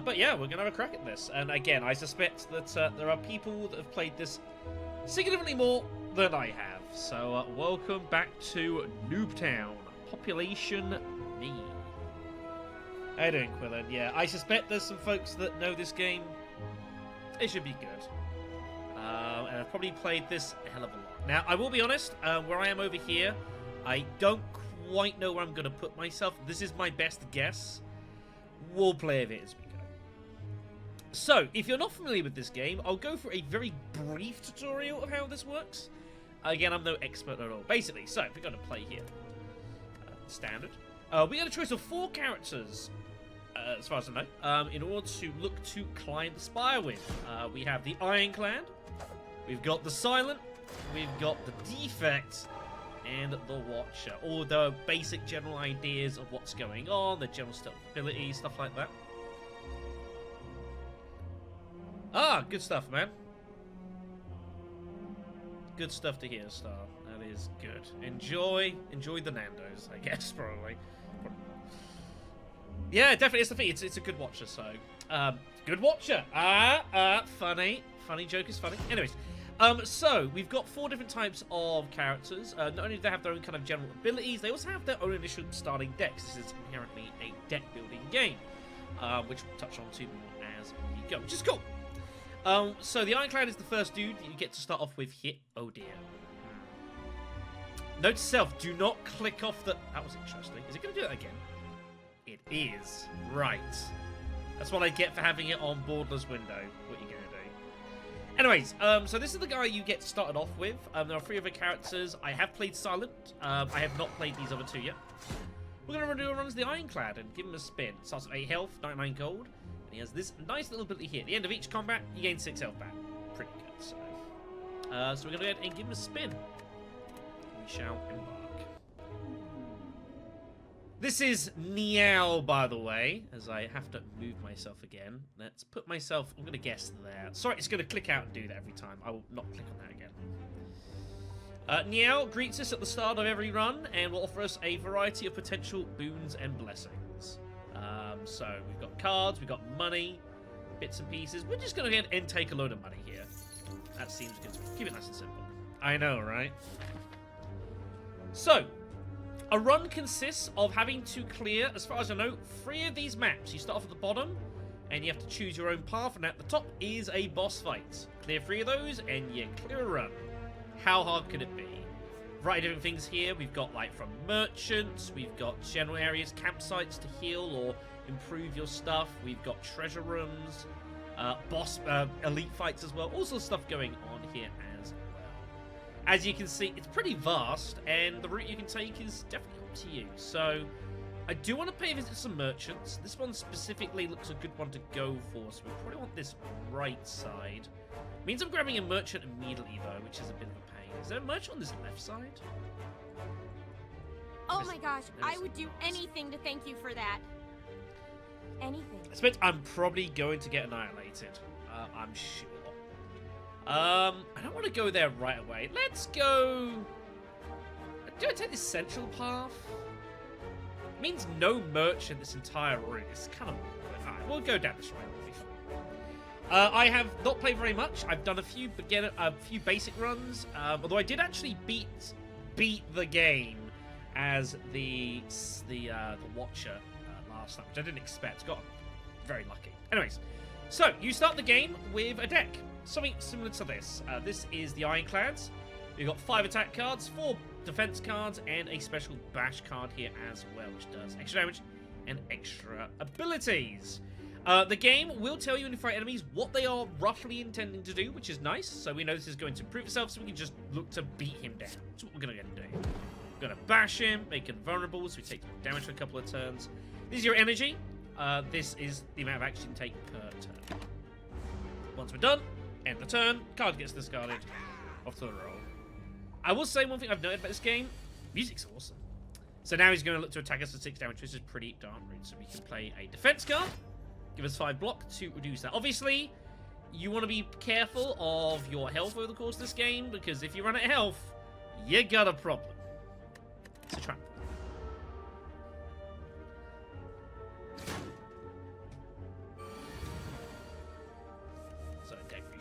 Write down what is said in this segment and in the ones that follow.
But yeah, we're going to have a crack at this. And again, I suspect that there are people that have played this significantly more than I have. So welcome back to Noobtown. Population me. How you doing, Quillen? Yeah, I suspect there's some folks that know this game. It should be good. And I've probably played this a hell of a lot. Now, I will be honest, where I am over here, I don't quite know where I'm going to put myself. This is my best guess. We'll play with it as we go. So, if you're not familiar with this game, I'll go for a very brief tutorial of how this works. Again, I'm no expert at all. Basically, so, if we're going to play here. Standard. We got a choice of 4 characters, as far as I know, in order to look to climb the spire with. We have the Ironclad, we've got the Silent, we've got the Defect, and the Watcher. All the basic general ideas of what's going on, the general stealth abilities, stuff like that. Ah, good stuff, man. Good stuff to hear, Star. That is good. Enjoy the Nando's, I guess, probably. Yeah, definitely, it's the thing. It's a good watcher, so good watcher. Funny joke is funny. Anyways, so we've got 4 different types of characters. Not only do they have their own kind of general abilities, they also have their own initial starting decks. This is inherently a deck building game, which we'll touch on to more as we go, which is cool. So the Ironclad is the first dude that you get to start off with here. Oh dear. Note to self: do not click off the. That was interesting. Is it going to do that again? It is. Right. That's what I get for having it on borderless window. What are you going to do? Anyways, so this is the guy you get started off with. There are 3 other characters. I have played Silent. I have not played these other 2 yet. We're going to do a run as the Ironclad and give him a spin. Starts at 8 health, 99 gold. And he has this nice little ability here. At the end of each combat, you gain 6 health back. Pretty good, so. So we're going to go ahead and give him a spin. We shall embark. This is Niao, by the way, as I have to move myself again. Let's put myself, I'm going to guess there. Sorry, it's going to click out and do that every time. I will not click on that again. Niao greets us at the start of every run and will offer us a variety of potential boons and blessings. So we've got cards, we've got money, bits and pieces. We're just going to go ahead and take a load of money here. That seems good to me. Keep it nice and simple. I know, right? So, a run consists of having to clear, as far as I know, 3 of these maps. You start off at the bottom, and you have to choose your own path, and at the top is a boss fight. Clear 3 of those, and you clear a run. How hard could it be? Variety of different things here. We've got, like, from merchants, we've got general areas, campsites to heal or improve your stuff. We've got treasure rooms, elite fights as well. All sorts of stuff going on here as well. As you can see, it's pretty vast, and the route you can take is definitely up to you. So, I do want to pay a visit to some merchants. This one specifically looks a good one to go for, so we probably want this right side. Means I'm grabbing a merchant immediately, though, which is a bit of a pain. Is there a merchant on this left side? Oh my gosh, I would do anything to thank you for that. Anything. I expect I'm probably going to get annihilated. I'm sure. I don't want to go there right away. Let's go... Do I take this central path? It means no merchant this entire route. It's kind of... Alright, we'll go down this route. I have not played very much. I've done a few basic runs. Although I did actually beat the game as the Watcher last time, which I didn't expect. Got very lucky. Anyways, so you start the game with a deck, something similar to this. This is the Ironclads. You've got 5 attack cards, 4 defense cards, and a special bash card here as well, which does extra damage and extra abilities. The game will tell you when you fight enemies what they are roughly intending to do, which is nice. So we know this is going to improve itself, so we can just look to beat him down. That's what we're going to do. We're going to bash him, make him vulnerable, so we take damage for a couple of turns. This is your energy. This is the amount of action you take per turn. Once we're done, end the turn, card gets discarded, off to the roll. I will say one thing I've noted about this game, music's awesome. So now he's going to look to attack us for 6 damage, which is pretty darn rude. So we can play a defense card. Give us 5 block to reduce that. Obviously, you want to be careful of your health over the course of this game, because if you run out of health, you got a problem. It's a trap.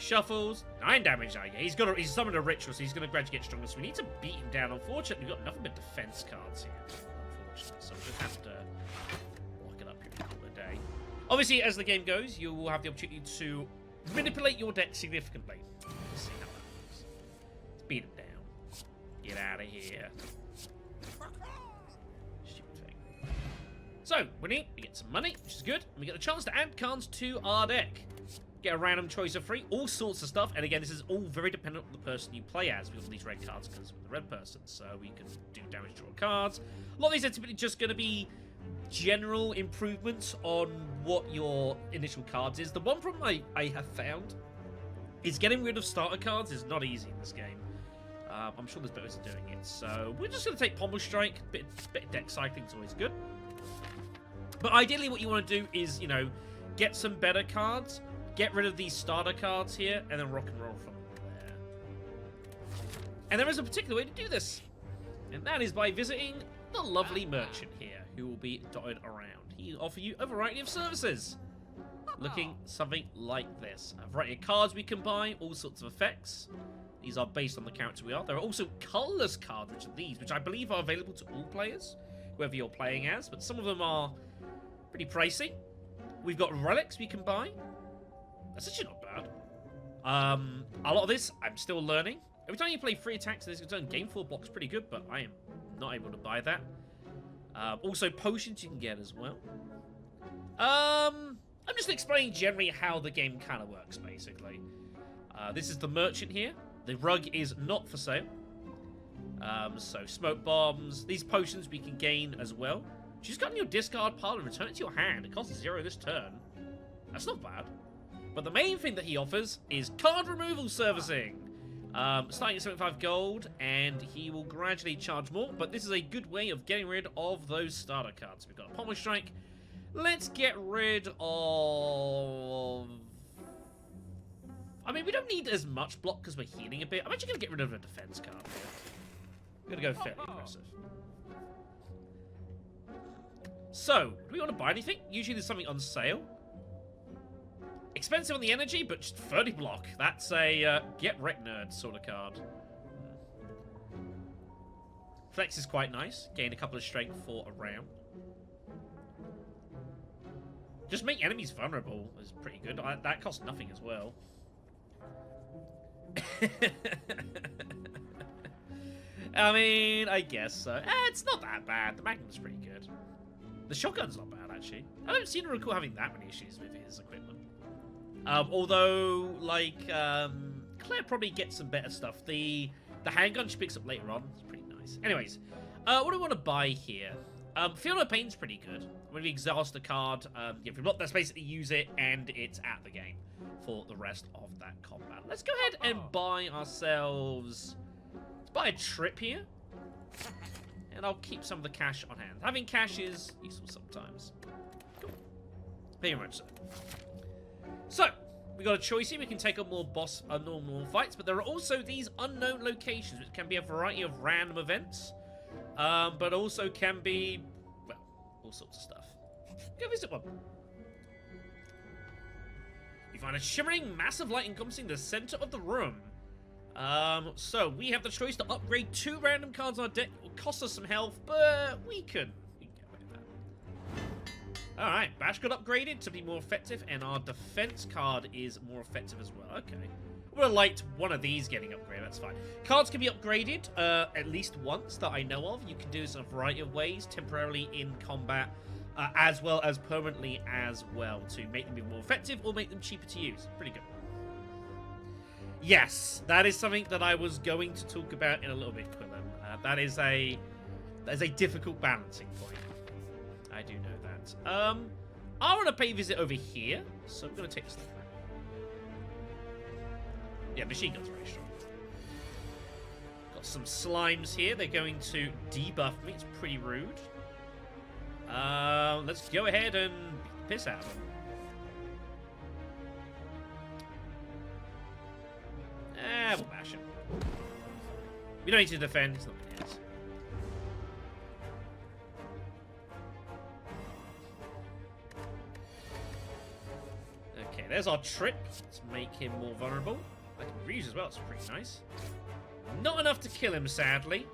shuffles. 9 damage. Yeah, he's summoned a ritual, so he's going to gradually get stronger. So we need to beat him down. Unfortunately, we've got nothing but defense cards here. Unfortunately, so we just have to lock it up here for the day. Obviously, as the game goes, you will have the opportunity to manipulate your deck significantly. Let's see how that works. Let's beat him down. Get out of here. Stupid thing. So, we get some money, which is good. And we get the chance to add cards to our deck. Get a random choice of 3, all sorts of stuff. And again, this is all very dependent on the person you play as. We've got these red cards because we're the red person. So we can do damage draw cards. A lot of these are typically just going to be general improvements on what your initial cards is. The one problem I have found is getting rid of starter cards is not easy in this game. I'm sure there's better ways of doing it. So we're just going to take Pommel Strike. Bit of deck cycling is always good. But ideally what you want to do is, you know, get some better cards. Get rid of these starter cards here, and then rock and roll from there. And there is a particular way to do this. And that is by visiting the lovely merchant here, who will be dotted around. He'll offer you a variety of services. Looking something like this. A variety of cards we can buy, all sorts of effects. These are based on the character we are. There are also colorless cards, which are these, which I believe are available to all players, whoever you're playing as, but some of them are pretty pricey. We've got relics we can buy. That's actually not bad. A lot of this, I'm still learning. Every time you play free attacks, this game 4 block's pretty good, but I am not able to buy that. Also, potions you can get as well. I'm just explaining generally how the game kind of works, basically. This is the merchant here. The rug is not for sale. So, smoke bombs. These potions we can gain as well. She's got in your discard pile and return it to your hand. It costs 0 this turn. That's not bad. But the main thing that he offers is card removal servicing. Starting at 75 gold, and he will gradually charge more. But this is a good way of getting rid of those starter cards. We've got a Pommel Strike. Let's get rid of... I mean, we don't need as much block because we're healing a bit. I'm actually going to get rid of a defense card here. I'm going to go fairly aggressive. So, do we want to buy anything? Usually there's something on sale. Expensive on the energy, but just 30 block. That's a get wrecked nerd sort of card. Flex is quite nice. Gain a couple of strength for a round. Just make enemies vulnerable is pretty good. That costs nothing as well. I mean, I guess so. It's not that bad. The Magnum's pretty good. The shotgun's not bad, actually. I don't seem to recall having that many issues with his equipment. Although, like, Claire probably gets some better stuff. The handgun she picks up later on is pretty nice. Anyways, what do I want to buy here? Feel No Pain's pretty good. When we exhaust the card, if we block, that's basically use it, and it's at the game for the rest of that combat. Let's go ahead and buy ourselves... Let's buy a trip here. And I'll keep some of the cash on hand. Having cash is useful sometimes. Cool. Very much so. So, we got a choice here. We can take on more normal fights, but there are also these unknown locations, which can be a variety of random events, but also can be, well, all sorts of stuff. Go visit one. You find a shimmering, massive light encompassing the center of the room. So we have the choice to upgrade 2 random cards on our deck. It will cost us some health, but we can get away with that. Alright, Bash got upgraded to be more effective, and our defense card is more effective as well. Okay. Would have liked one of these getting upgraded, that's fine. Cards can be upgraded at least once that I know of. You can do this in a variety of ways, temporarily in combat, as well as permanently as well, to make them be more effective or make them cheaper to use. Pretty good. Yes, that is something that I was going to talk about in a little bit, Quillen. That is a difficult balancing point. I do know that. I want to pay a visit over here, so I'm going to take this thing. Yeah, machine gun's very strong. Got some slimes here. They're going to debuff me. It's pretty rude. Let's go ahead and beat the piss out of them. We'll bash him. We don't need to defend. It's not the case. Okay, there's our trip. Let's make him more vulnerable. I can reuse as well, it's pretty nice. Not enough to kill him, sadly.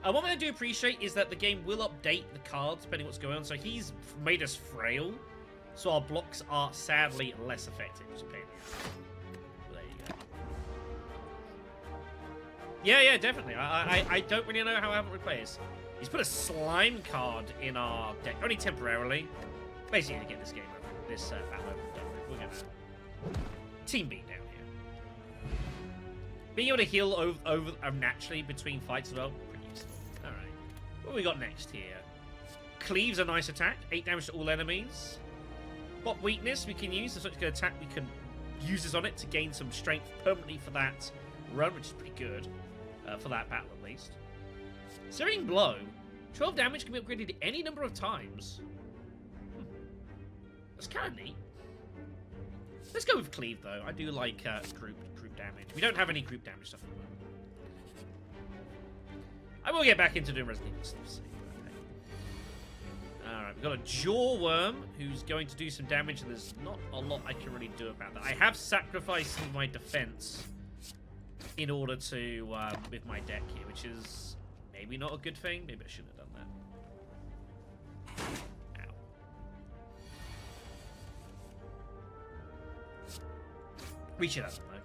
What I do appreciate is that the game will update the cards depending on what's going on. So he's made us frail, so our blocks are sadly less effective. Which is a pain in the ass. There you go. Yeah, definitely. I don't really know how I haven't replaced. He's put a slime card in our deck, only temporarily. Basically, to get this game over, this battle over and done with. We're gonna team beat down here. Being able to heal over naturally between fights as well, pretty useful. All right, what have we got next here? Cleave's a nice attack, 8 damage to all enemies. What weakness we can use? If such a good attack, we can use this on it to gain some strength permanently for that run, which is pretty good for that battle at least. Searing Blow, 12 damage can be upgraded any number of times. That's kind of neat. Let's go with Cleave though. I do like group damage. We don't have any group damage stuff at the moment. I will get back into doing Resident Evil stuff soon. Okay. Alright, we've got a Jaw Worm who's going to do some damage, and there's not a lot I can really do about that. I have sacrificed some of my defense in order to, with my deck here, which is maybe not a good thing. Maybe I shouldn't have done that. Ow. We should have them, though.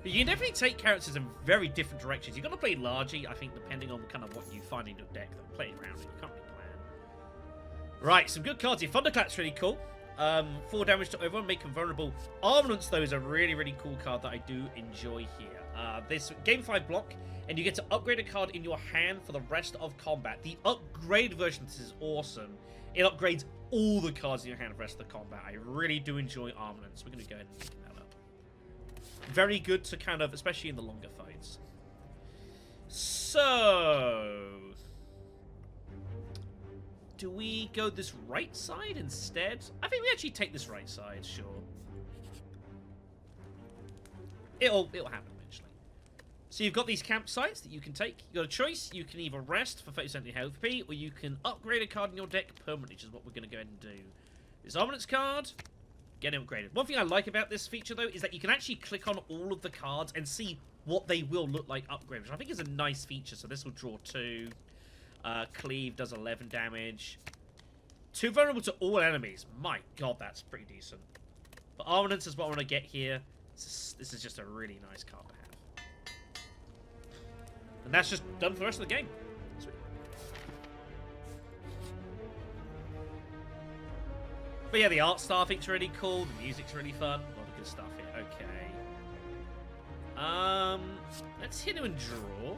But you can definitely take characters in very different directions. You've got to play largely, I think, depending on kind of what you find in your deck. That play around it. You can't really plan. Right, some good cards here. Thunderclap's really cool. 4 damage to everyone, make them vulnerable. Armaments, though, is a really, really cool card that I do enjoy here. This Game 5 block, and you get to upgrade a card in your hand for the rest of combat. The upgraded version of this is awesome. It upgrades all the cards in your hand for the rest of the combat. I really do enjoy Armaments. We're going to go ahead and pick that up. Very good to kind of, especially in the longer fights. So... do we go this right side instead? I think we actually take this right side, sure. It'll happen eventually. So you've got these campsites that you can take. You've got a choice. You can either rest for 30% of your health P, or you can upgrade a card in your deck permanently, which is what we're going to go ahead and do. This Armaments card, get it upgraded. One thing I like about this feature, though, is that you can actually click on all of the cards and see what they will look like upgraded, which I think is a nice feature. So this will draw 2. Cleave does 11 damage. 2 vulnerable to all enemies. My god, that's pretty decent. But Armaments is what I want to get here. This is just a really nice card to have. And that's just done for the rest of the game. Sweet. But yeah, the art style I think's really cool. The music's really fun. A lot of good stuff here. Okay. Let's hit him and draw.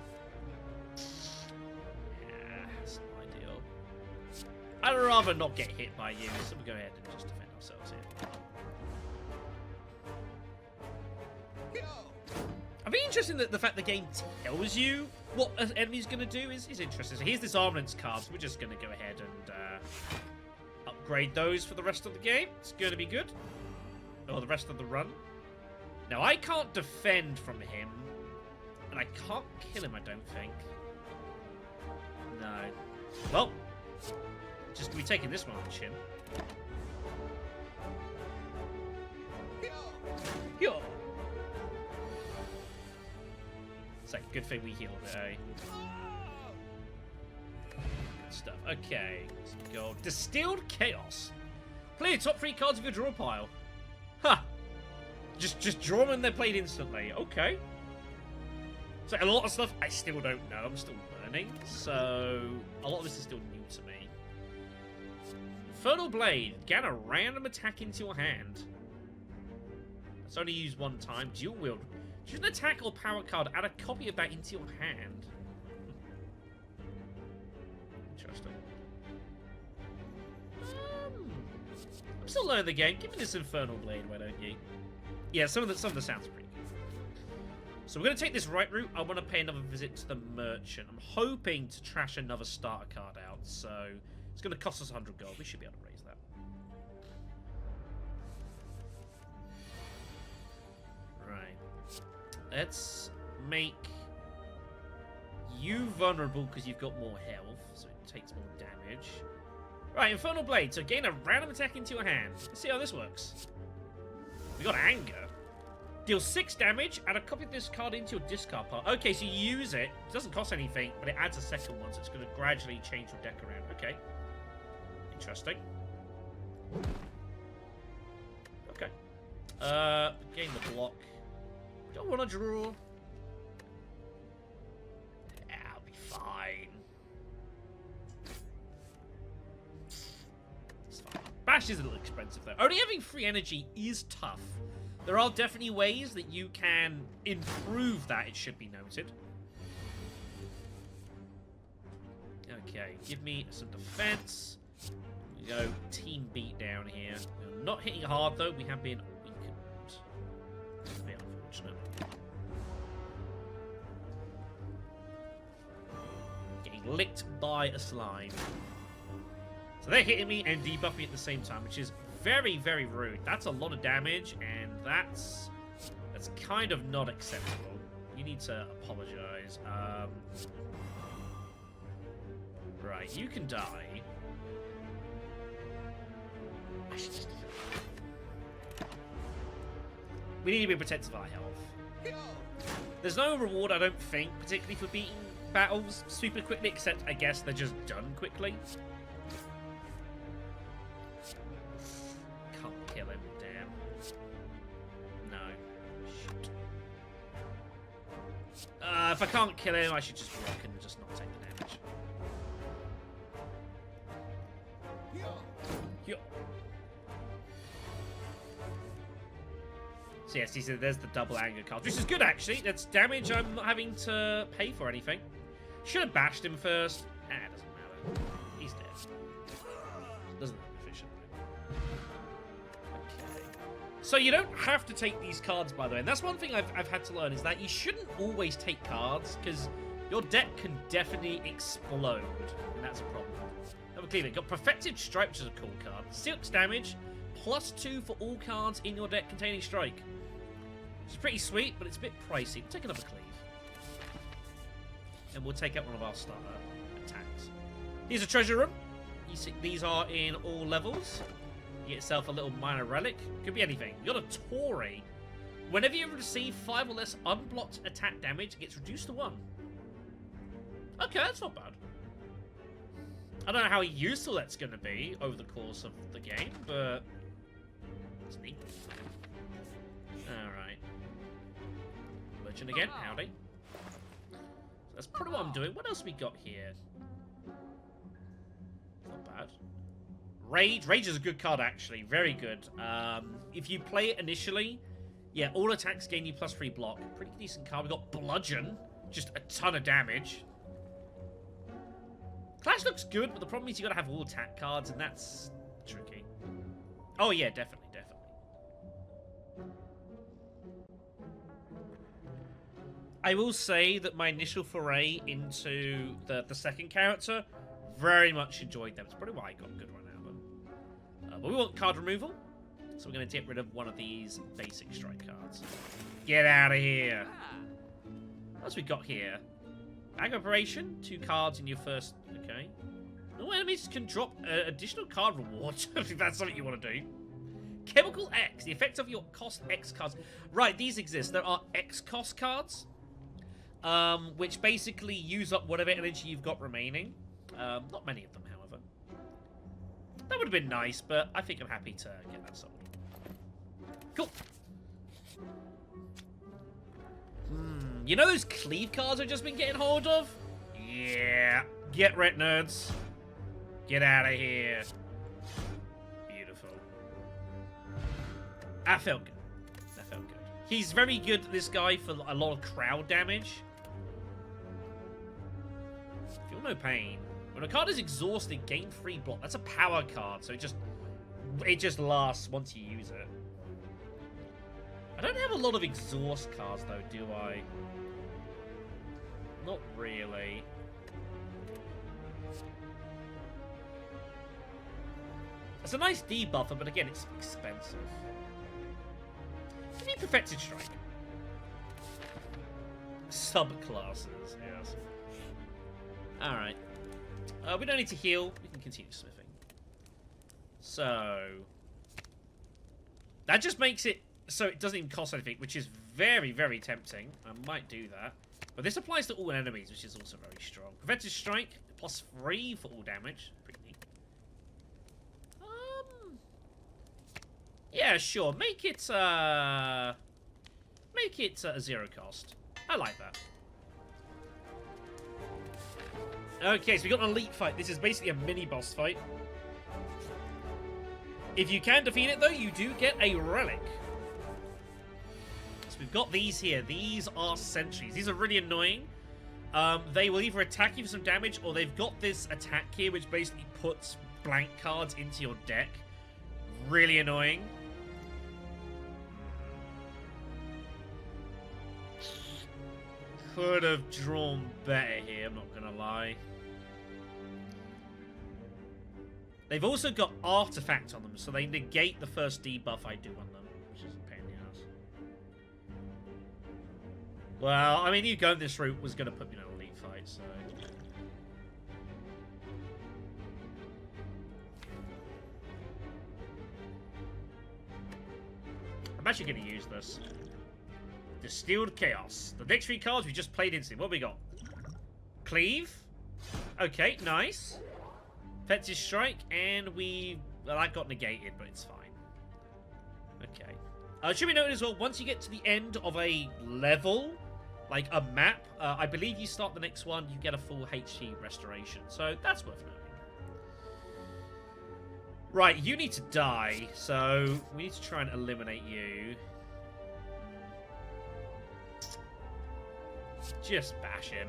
I'd rather not get hit by you, so we'll go ahead and just defend ourselves here. I think interesting that the fact the game tells you what an enemy's going to do is interesting. So here's this Armaments card, so we're just going to go ahead and upgrade those for the rest of the game. It's going to be good. Or the rest of the run. Now, I can't defend from him, and I can't kill him, I don't think. No. Well... just be taking this one on the chin. Yo. It's like good thing we healed it, eh? Good stuff. Okay. Some gold. Distilled Chaos. Play the top 3 cards of your draw pile. Ha! Just draw them and they're played instantly. Okay. So a lot of stuff I still don't know. I'm still learning. So a lot of this is still new to me. Infernal Blade. Gain a random attack into your hand. It's only used one time. Dual wield. Choose an attack or power card. Add a copy of that into your hand. Interesting. I'm still learning the game. Give me this Infernal Blade, why don't you? Yeah, some of the sounds pretty good. So we're going to take this right route. I want to pay another visit to the Merchant. I'm hoping to trash another starter card out, so... it's going to cost us 100 gold. We should be able to raise that. Right. Let's make you vulnerable because you've got more health, so it takes more damage. Right, Infernal Blade. So gain a random attack into your hand. Let's see how this works. We got Anger. Deal 6 damage, add a copy of this card into your discard pile. Okay, so you use it. It doesn't cost anything, but it adds a second one, so it's going to gradually change your deck around. Okay. Interesting. Okay. Gain the block. Don't want to draw. Yeah, I'll be fine. It's fine. Bash is a little expensive, though. Only having free energy is tough. There are definitely ways that you can improve that, it should be noted. Okay, give me some defense. We go team beat down here. We're not hitting hard, though. We have been weakened. That's a bit unfortunate. Getting licked by a slime. So they're hitting me and debuffing at the same time, which is very, very rude. That's a lot of damage, and that's kind of not acceptable. You need to apologize. Right, you can die. I should just... We need to be protective of our health. There's no reward, I don't think, particularly for beating battles super quickly, except I guess they're just done quickly. Kill him, damn. No. Shoot. If I can't kill him, I should just block and just not take the damage. Yeah. So yes, there's the double anger card, which is good actually. That's damage I'm not having to pay for anything. Should have bashed him first. It doesn't matter. He's dead. Doesn't look efficient. Okay. So you don't have to take these cards, by the way. And that's one thing I've had to learn, is that you shouldn't always take cards, because your deck can definitely explode. And that's a problem. Double cleaving. Got Perfected Strike, which is a cool card. 6 damage, +2 for all cards in your deck containing Strike. Which is pretty sweet, but it's a bit pricey. We'll take another cleave. And we'll take out one of our starter attacks. Here's a treasure room. These are in all levels. You get yourself a little minor relic. Could be anything. You got a Torii. Whenever you receive 5 or less unblocked attack damage, it gets reduced to 1. Okay, that's not bad. I don't know how useful that's going to be over the course of the game, but it's neat. Alright. Merchant again, howdy. So that's probably what I'm doing. What else we got here? Not bad. Rage. Rage is a good card, actually. Very good. If you play it initially, yeah, all attacks gain you +3 block. Pretty decent card. We got Bludgeon. Just a ton of damage. Clash looks good, but the problem is you got to have all attack cards, and that's tricky. Oh yeah, definitely, definitely. I will say that my initial foray into the second character, very much enjoyed them. It's probably why I got a good run out of them. But we want card removal, so we're going to get rid of one of these basic strike cards. Get out of here. What else we got here? Bag Operation, 2 cards in your first... Okay. No enemies can drop additional card rewards, if that's something you want to do. Chemical X, the effect of your cost X cards. Right, these exist. There are X cost cards, which basically use up whatever energy you've got remaining. Not many of them, however. That would have been nice, but I think I'm happy to get that sold. Cool. You know those cleave cards I've just been getting hold of? Yeah. Get wrecked, nerds. Get out of here. Beautiful. That felt good. That felt good. He's very good, this guy, for a lot of crowd damage. Feel no pain. When a card is exhausted, gain 3 block. That's a power card, so it just lasts once you use it. I don't have a lot of exhaust cards, though, do I? Not really. It's a nice debuffer, but again, it's expensive. Give me Perfected Strike. Subclasses, yes. Alright. We don't need to heal. We can continue smithing. So that just makes it so it doesn't even cost anything, which is very, very tempting. I might do that. But this applies to all enemies, which is also very strong. Preventive Strike, +3 for all damage. Pretty neat. Yeah, sure. Make it a 0 cost. I like that. Okay, so we got an elite fight. This is basically a mini boss fight. If you can defeat it, though, you do get a relic. So we've got these here. These are sentries. These are really annoying. They will either attack you for some damage, or they've got this attack here, which basically puts blank cards into your deck. Really annoying. Could have drawn better here, I'm not gonna lie. They've also got artifact on them, so they negate the first debuff I do on them, which is a pain in the ass. Well, I mean, you going this route was gonna put me in an elite fight, so. I'm actually gonna use this. Distilled Chaos. The next 3 cards we just played instantly. What have we got? Cleave. Okay, nice. Offensive Strike, and well, that got negated, but it's fine. Okay. Should be noted as well, once you get to the end of a level, like a map, I believe you start the next one, you get a full HP restoration. So that's worth noting. Right, you need to die, so we need to try and eliminate you. Just bash him.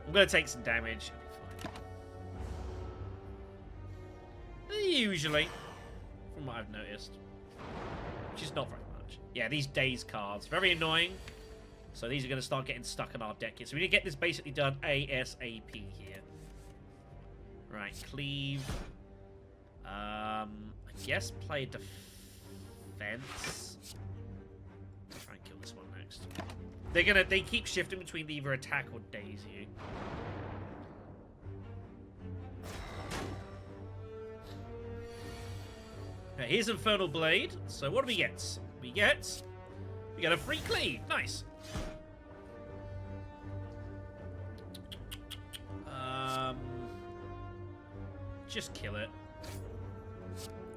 I'm going to take some damage. Usually, from what I've noticed. Which is not very much. Yeah, these days cards. Very annoying. So these are going to start getting stuck in our deck here. So we need to get this basically done ASAP here. Right, cleave. I guess play defense. Try and kill this one next. They keep shifting between either attack or daze you. Okay, here's Infernal Blade. So what do we get? We get a free cleave. Nice. Just kill it.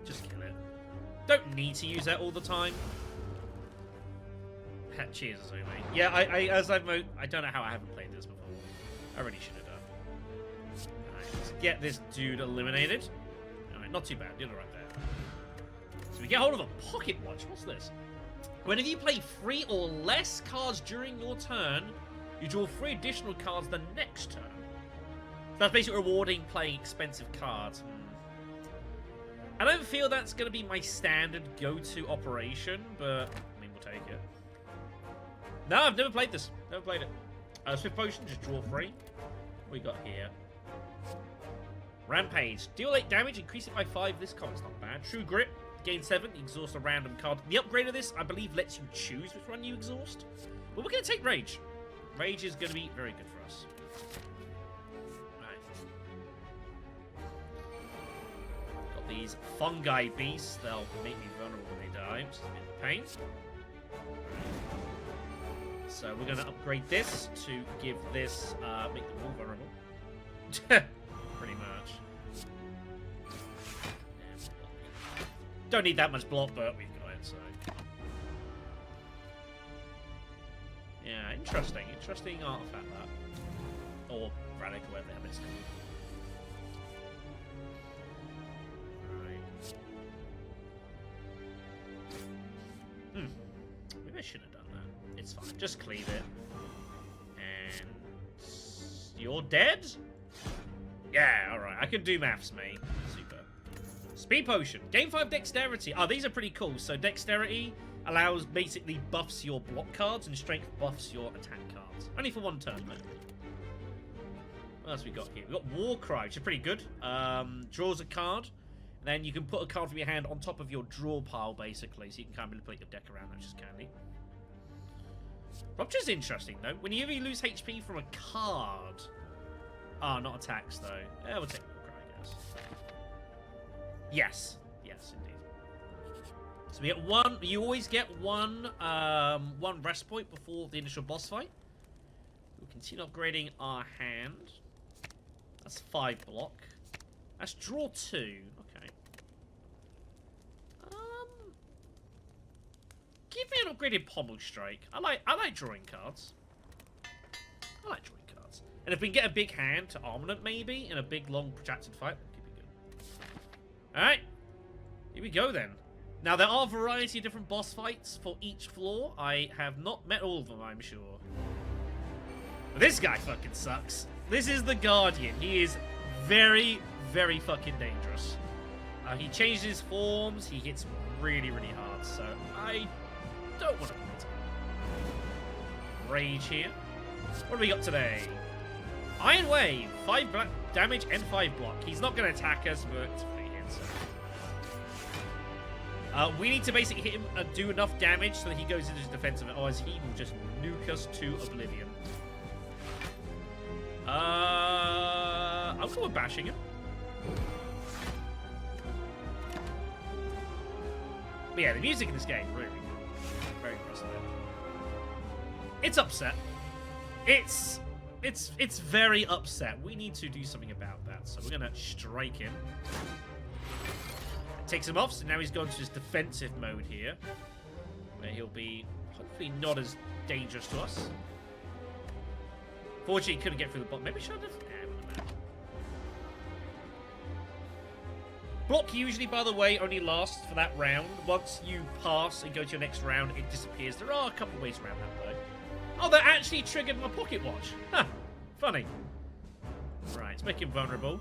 Just kill it. Don't need to use that all the time. Cheers, Azumi. Yeah, I don't know how I haven't played this before. I really should have done. Alright, let's get this dude eliminated. Alright, not too bad. Did it right there. So we get hold of a pocket watch. What's this? Whenever you play 3 or less cards during your turn, you draw 3 additional cards the next turn. That's basically rewarding playing expensive cards. I don't feel that's going to be my standard go-to operation, but I mean, we'll take it. No, I've never played this. Never played it. Swift Potion, just draw 3. What we got here? Rampage. Deal 8 damage, increase it by 5. This comment's not bad. True Grip. Gain 7, exhaust a random card. The upgrade of this, I believe, lets you choose which one you exhaust. But we're going to take Rage. Rage is going to be very good for us. Right. Got these fungi beasts. They'll make me vulnerable when they die, which is a bit of a pain. So we're going to upgrade this to give this, make them all vulnerable. Pretty much. Don't need that much block, but we've got it, so. Yeah, interesting. Interesting artifact, that. Or relic, or whatever the hell it's called. Right. Maybe I shouldn't have done that. It's fine. Just cleave it. And you're dead? Yeah, alright. I can do maths, mate. Super. Speed Potion. Gain 5 Dexterity. Oh, these are pretty cool. So Dexterity allows, basically buffs your block cards, and Strength buffs your attack cards. Only for 1 turn, though. What else we got here? We've got Warcry, which is pretty good. Draws a card. And then you can put a card from your hand on top of your draw pile, basically. So you can kind of manipulate your deck around, which is handy. Rupture's interesting, though. Whenever you lose HP from a card... Oh, not attacks, though. Yeah, we'll take Warcry, I guess. Yes. Yes, indeed. So we get one. You always get one rest point before the initial boss fight. We'll continue upgrading our hand. That's 5 block. That's draw 2. Okay. Give me an upgraded pommel strike. I like drawing cards. I like drawing cards. And if we can get a big hand to armament maybe in a big long protracted fight, that could be good. Alright. Here we go then. Now there are a variety of different boss fights for each floor. I have not met all of them, I'm sure. But this guy fucking sucks. This is the Guardian. He is very, very fucking dangerous. He changes forms. He hits really, really hard. So I don't want to beat him. Rage here. What do we got today? Iron Wave. 5 damage and 5 block. He's not going to attack us, but it's free hits. We need to basically hit him and do enough damage so that he goes into his defensive, otherwise he will just nuke us to oblivion. I'll go with bashing him. But yeah, the music in this game really good. Very impressive. It's upset. It's very upset. We need to do something about that. So we're gonna strike him. It takes him off, so now he's gone to his defensive mode here, where he'll be hopefully not as dangerous to us. Fortunately, he couldn't get through the bottom. Maybe should have. Block usually, by the way, only lasts for that round. Once you pass and go to your next round, it disappears. There are a couple ways around that, though. Oh, that actually triggered my pocket watch. Huh. Funny. Right, let's make him vulnerable.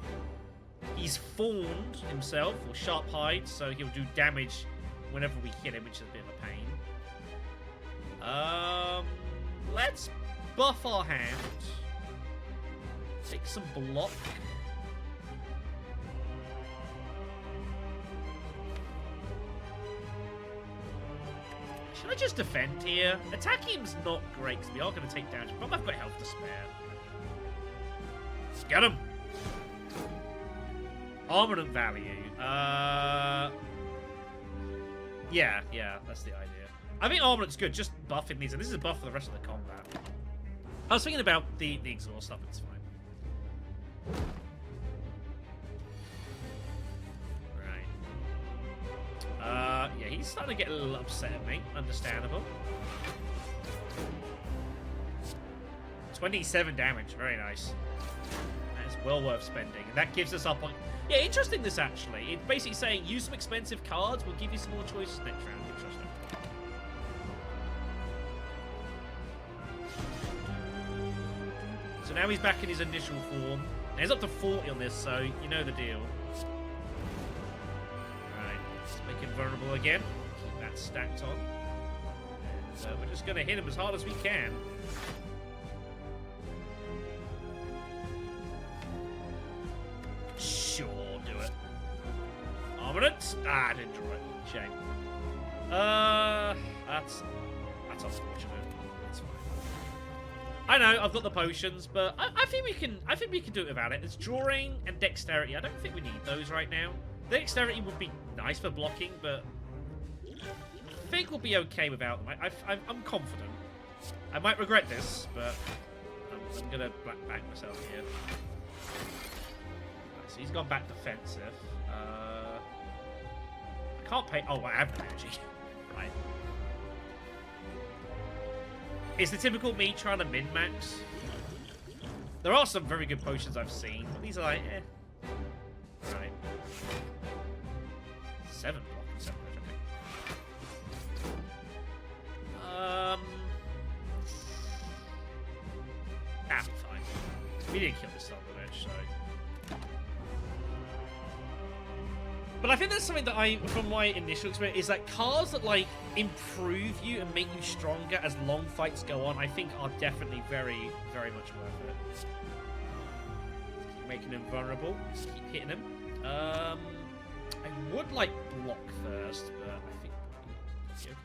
He's fawned himself, or sharp hide, so he'll do damage whenever we hit him, which is a bit of a pain. Let's buff our hand. Take some block. Should I just defend here? Attacking him's not great, because we are going to take damage, but I've got health to spare. Let's get him! Armament value. Yeah, that's the idea. I think armament's good, just buffing these, and this is a buff for the rest of the combat. I was thinking about the exhaust stuff, it's fine. Right. Yeah, he's starting to get a little upset at me. Understandable. 27 damage, very nice. That's well worth spending, and that gives us up on... Yeah, interesting this actually. It's basically saying use some expensive cards, we'll give you some more choices next round. Interesting. So now he's back in his initial form. Now he's up to 40 on this, so you know the deal. Right, let's make him vulnerable again. Keep that stacked on. And we're just going to hit him as hard as we can. Sure, do it. Armament? Ah, I didn't draw it. Shame. That's unfortunate. That's fine. I know I've got the potions, but I think we can. I think we can do it without it. It's drawing and dexterity. I don't think we need those right now. Dexterity would be nice for blocking, but I think we'll be okay without them. I'm confident. I might regret this, but I'm gonna back myself here. So he's gone back defensive. I can't pay. Oh, I have no energy. Right. It's the typical me trying to min-max. There are some very good potions I've seen, but these are like, eh. Right. 7 block and 7 damage, okay. Fine. We didn't kill this son of a bitch, so... But I think that's something that from my initial experience, is that cards that, like, improve you and make you stronger as long fights go on, I think are definitely very, very much worth it. Keep making him vulnerable. Just keep hitting him. I would like block first, but I think it's okay.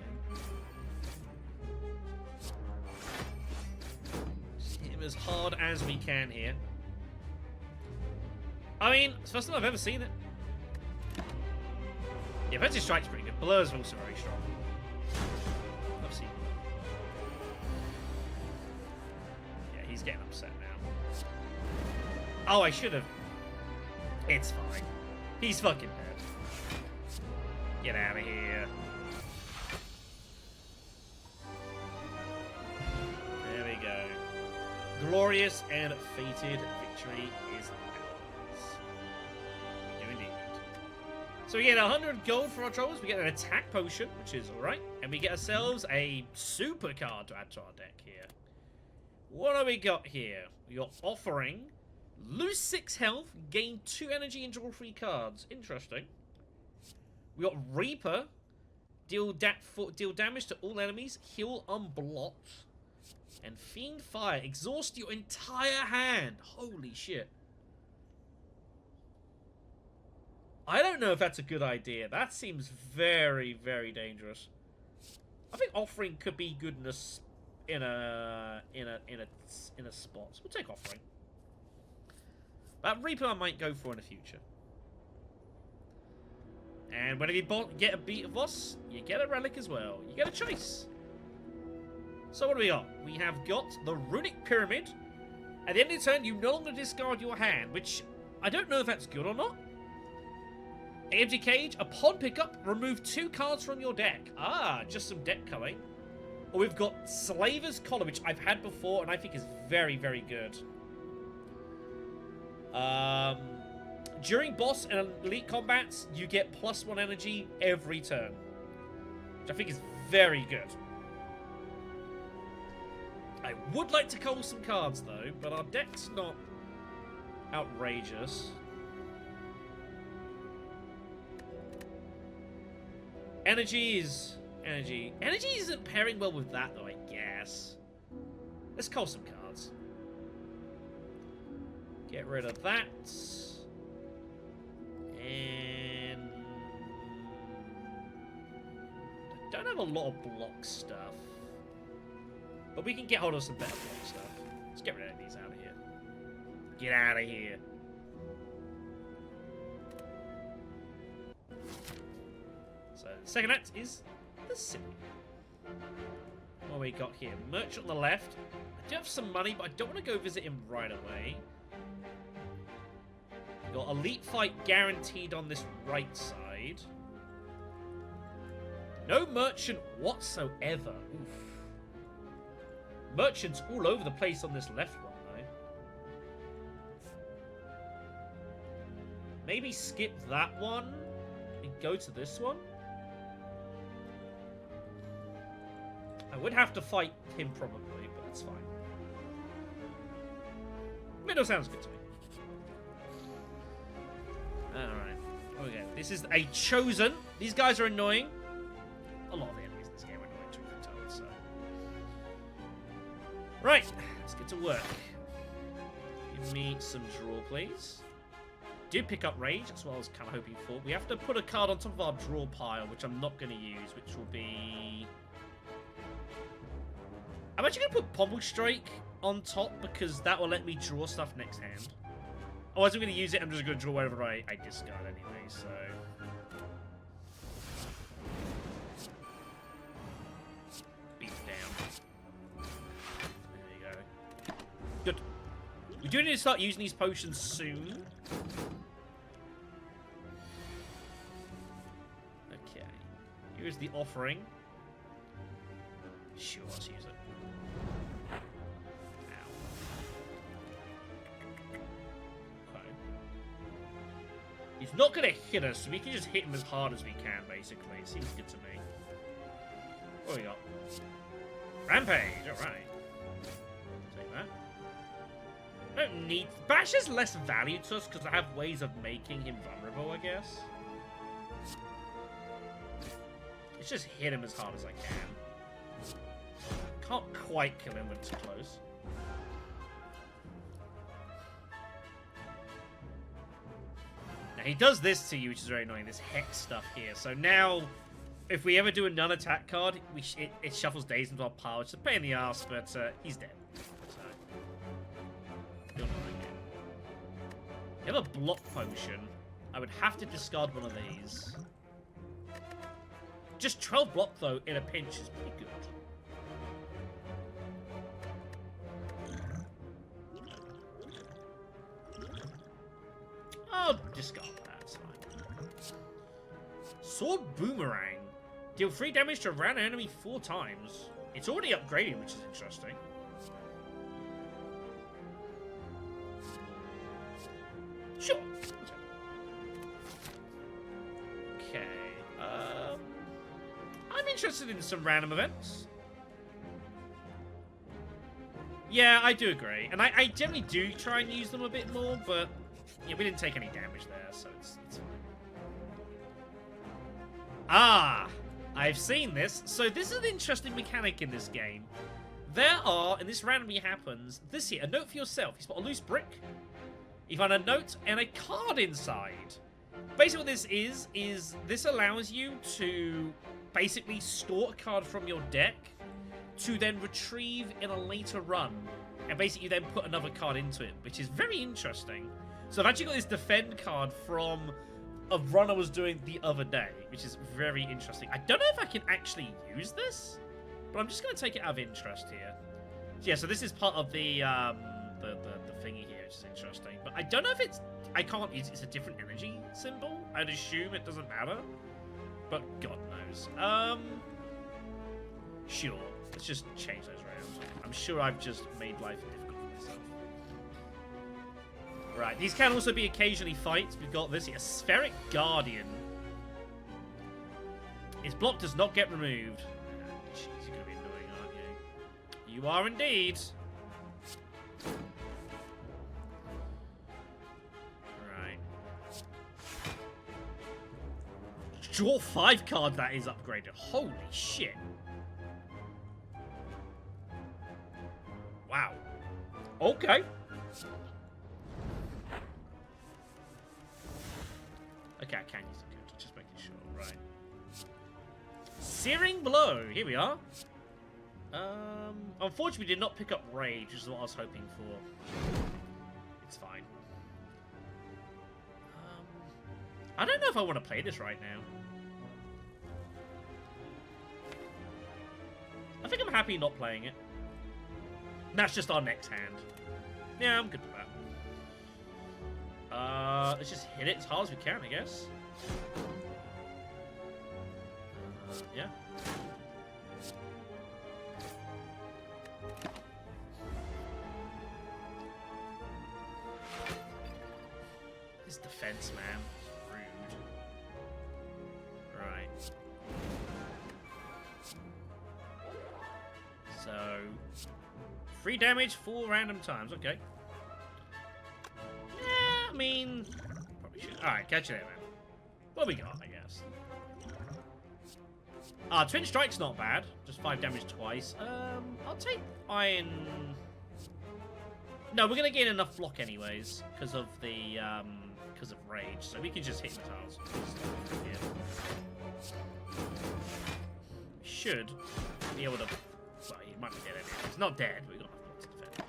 Just hit him as hard as we can here. I mean, it's the first time I've ever seen it. Yeah, Offensive Strike's pretty good. Blur's also very strong. I've seen. Yeah, he's getting upset now. Oh, I should have. It's fine. He's fucking dead. Get out of here. There we go. Glorious and fated victory is ours. We do indeed. So we get 100 gold for our troubles, we get an attack potion, which is alright, and we get ourselves a super card to add to our deck here. What do we got here? We got Offering, lose 6 health, gain 2 energy and draw 3 cards. Interesting. We got Reaper, deal damage to all enemies, heal unblocked, and Fiend Fire, exhaust your entire hand. Holy shit. I don't know if that's a good idea. That seems very, very dangerous. I think Offering could be good in a spot. We'll take Offering. But Reaper I might go for in the future. And whenever you get a beat of boss, you get a relic as well. You get a choice. So what do we got? We have got the Runic Pyramid. At the end of the turn, you no longer discard your hand, which I don't know if that's good or not. Empty Cage, upon pickup, remove 2 cards from your deck. Ah, just some deck culling. Or we've got Slaver's Collar, which I've had before and I think is very, very good. During boss and elite combats, you get +1 energy every turn, which I think is very good. I would like to cull some cards though, but our deck's not outrageous. Energy is energy. Energy isn't pairing well with that though, I guess. Let's cull some cards. Get rid of that. And I don't have a lot of block stuff. But we can get hold of some better block stuff. Let's get rid of these out of here. Get out of here. So the second act is the city. What we got here? Merchant on the left. I do have some money, but I don't want to go visit him right away. We got Elite Fight guaranteed on this right side. No merchant whatsoever. Oof. Merchants all over the place on this left one, though. Maybe skip that one and go to this one. I would have to fight him probably, but that's fine. Middle sounds good to me. Alright. Okay, this is a Chosen. These guys are annoying. A lot of the enemies in this game are annoying, to be told, so. Right, let's get to work. Give me some draw, please. Did pick up Rage, that's what I was kind of hoping for. We have to put a card on top of our draw pile, which I'm not going to use, which will be... I'm actually going to put Pommel Strike on top, because that will let me draw stuff next hand. Oh, I wasn't going to use it, I'm just going to draw whatever I discard anyway, so... Beat down. There you go. Good. We do need to start using these potions soon. Okay. Here's the Offering. Sure, let's use it. He's not going to hit us, so we can just hit him as hard as we can, basically. It seems good to me. What do we got? Rampage, alright. Take that. I don't need... Bash has less value to us because I have ways of making him vulnerable, I guess. Let's just hit him as hard as I can. Can't quite kill him when it's close. Now, he does this to you, which is very annoying, this Hex stuff here. So now, if we ever do a non-attack card, it shuffles days into our pile. It's a pain in the ass, but he's dead. So, you have a block potion. I would have to discard one of these. Just 12 block, though, in a pinch is pretty good. I'll discard that, it's fine. Sword Boomerang. Deal 3 damage to a random enemy 4 times. It's already upgraded, which is interesting. Sure. Okay. I'm interested in some random events. Yeah, I do agree. And I generally do try and use them a bit more, but yeah, we didn't take any damage there, so it's fine. Ah! I've seen this. So this is an interesting mechanic in this game. There are, and this randomly happens, this here, a note for yourself. You spot a loose brick. You find a note and a card inside. Basically what this is this allows you to basically store a card from your deck to then retrieve in a later run. And basically you then put another card into it, which is very interesting. So I've actually got this defend card from a run I was doing the other day, which is very interesting. I don't know if I can actually use this, but I'm just going to take it out of interest here. Yeah, so this is part of the thingy here, which is interesting. But I don't know if it's... I can't... It's a different energy symbol. I'd assume it doesn't matter. But God knows. Sure. Let's just change those around. I'm sure I've just made life difficult for myself. Right, these can also be occasionally fights. We've got this here. Spheric Guardian. Its block does not get removed. Jeez, you're going to be annoying, aren't you? You are indeed. Right. Draw 5 cards that is upgraded. Holy shit. Wow. Okay. Okay, I can use the good. Just making sure. Right. Searing Blow. Here we are. Unfortunately, we did not pick up Rage, which is what I was hoping for. It's fine. I don't know if I want to play this right now. I think I'm happy not playing it. That's just our next hand. Yeah, I'm good with that. Let's just hit it as hard as we can, I guess. Yeah. His defense, man. Rude. Right. So... 3 damage 4 random times, okay. Yeah, I mean... Probably should. Alright, catch you there, man. What we got, I guess? Twin Strike's not bad. Just 5 damage twice. I'll take Iron... No, we're gonna gain enough block anyways, because of the, because of Rage. So we can just hit tiles. Yeah. Should be able to... Well, he might be dead anyway. He's not dead, but we got enough block to defend.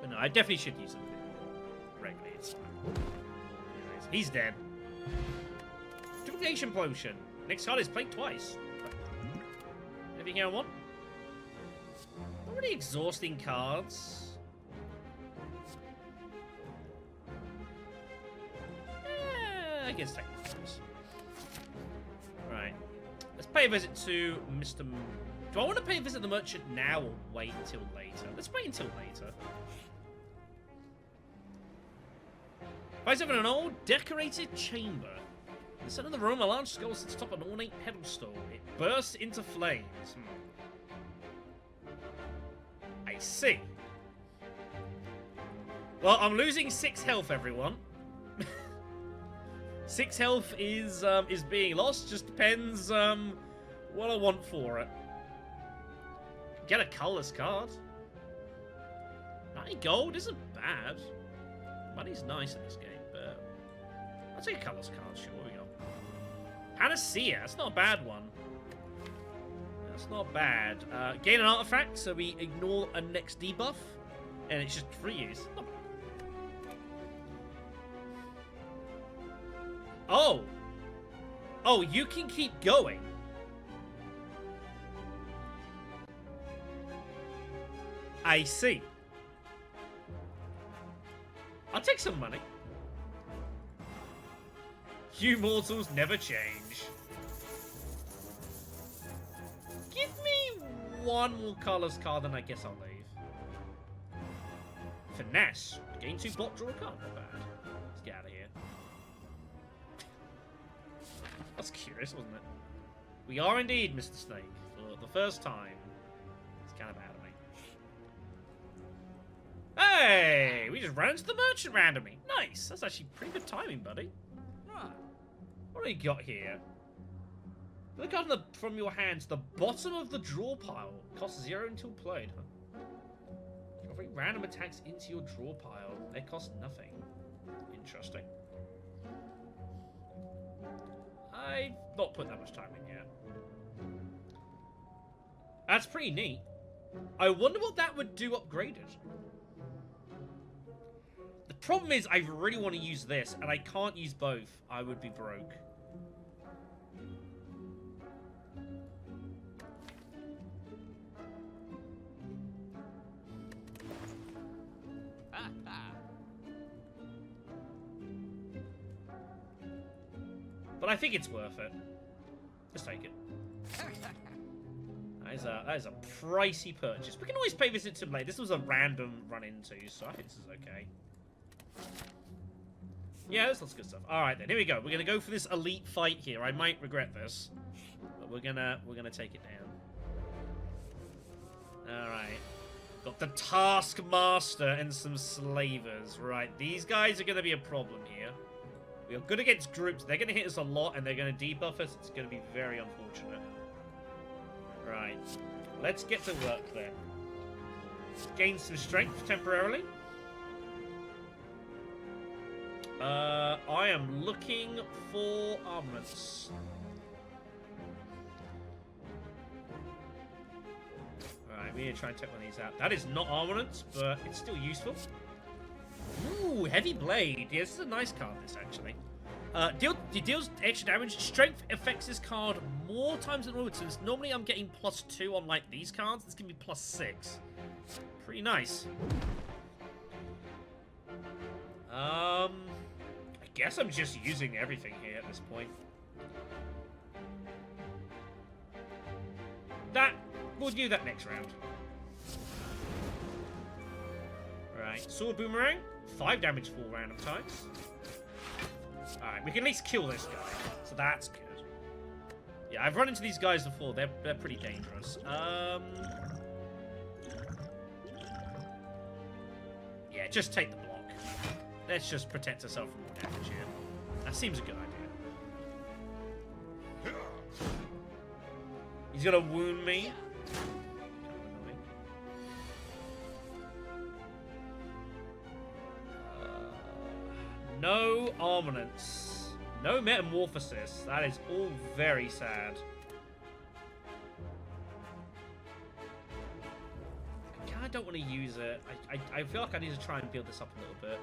But no, I definitely should use him regularly. It's fine. Anyways, he's dead. Duplicate Potion. Next card is played twice. Anything here I want? Not really exhausting cards. I guess technically. Right. Let's pay a visit to Mr. Do I want to pay a visit to the merchant now or wait until later? Let's wait until later. Finds over an old decorated chamber. In the center of the room, a large skull sits atop an ornate pedestal. It bursts into flames. I see. Well, I'm losing 6 health, everyone. 6 health is being lost. Just depends what I want for it. Get a colorless card. 90 gold isn't bad. Money's nice in this game, but I'll take a colorless card. Sure, we go. Panacea. That's not a bad one. That's not bad. Gain an artifact, so we ignore a next debuff, and it's just free use. Not bad. Oh! Oh, you can keep going. I see. I'll take some money. You mortals never change. Give me one more colorless card, then I guess I'll leave. Finesse. Gain 2 block, draw a card. Not bad. Let's get out of here. That's curious, wasn't it? We are indeed, Mr. Snake. For the first time. It's kind of out of me. Hey! We just ran into the merchant randomly. Nice. That's actually pretty good timing, buddy. What do you got here? Look from your hand to the bottom of the draw pile. Costs 0 until played, huh? Drawing random attacks into your draw pile. They cost nothing. Interesting. I've not put that much time in yet. That's pretty neat. I wonder what that would do upgraded. The problem is I really want to use this, and I can't use both. I would be broke. But I think it's worth it. Just take it. That is a pricey purchase. We can always pay this into later. This was a random run into, so I think this is okay. Yeah, this looks good stuff. Alright then, here we go. We're gonna go for this elite fight here. I might regret this. But we're gonna take it down. Alright. Got the Taskmaster and some slavers. Right, these guys are gonna be a problem here. We are good against groups. They're gonna hit us a lot and they're gonna debuff us. It's gonna be very unfortunate. Right. Let's get to work then. Gain some strength temporarily. I am looking for armaments. Alright, we need to try and take one of these out. That is not armaments, but it's still useful. Ooh, heavy blade. Yeah, this is a nice card, this actually. Deals extra damage. Strength affects this card more times than normal. Since normally I'm getting +2 on like these cards, it's gonna be +6. Pretty nice. I guess I'm just using everything here at this point. We'll do that next round. Right, sword boomerang, 5 damage 4 random times. Alright, we can at least kill this guy, so that's good. Yeah, I've run into these guys before, they're pretty dangerous. Yeah, just take the block. Let's just protect ourselves from the damage here. That seems a good idea. He's gonna wound me. No armaments. No metamorphosis. That is all very sad. I kind of don't want to use it. I feel like I need to try and build this up a little bit.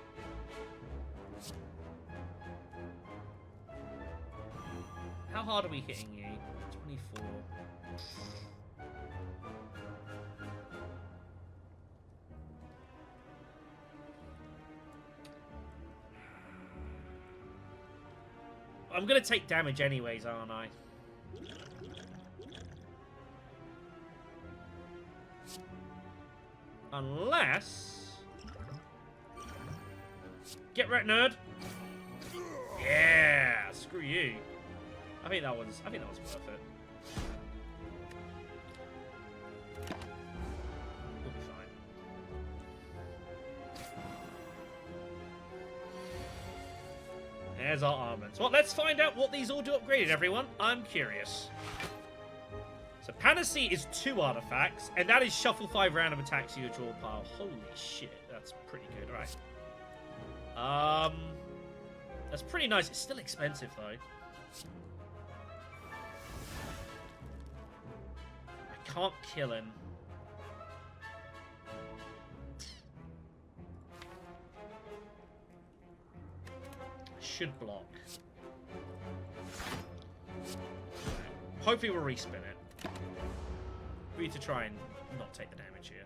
How hard are we hitting you? 24. I'm gonna take damage anyways, aren't I? Unless... Get wrecked, nerd! Yeah! Screw you. I think that was worth it. We'll be fine. There's our armaments. Well, let's find out what these all do upgraded, everyone. I'm curious. So Panacea is 2 artifacts, and that is shuffle 5 random attacks to your draw pile. Holy shit, that's pretty good. Right. That's pretty nice. It's still expensive though. I can't kill him. I should block. Hopefully we'll respin it. We need to try and not take the damage here.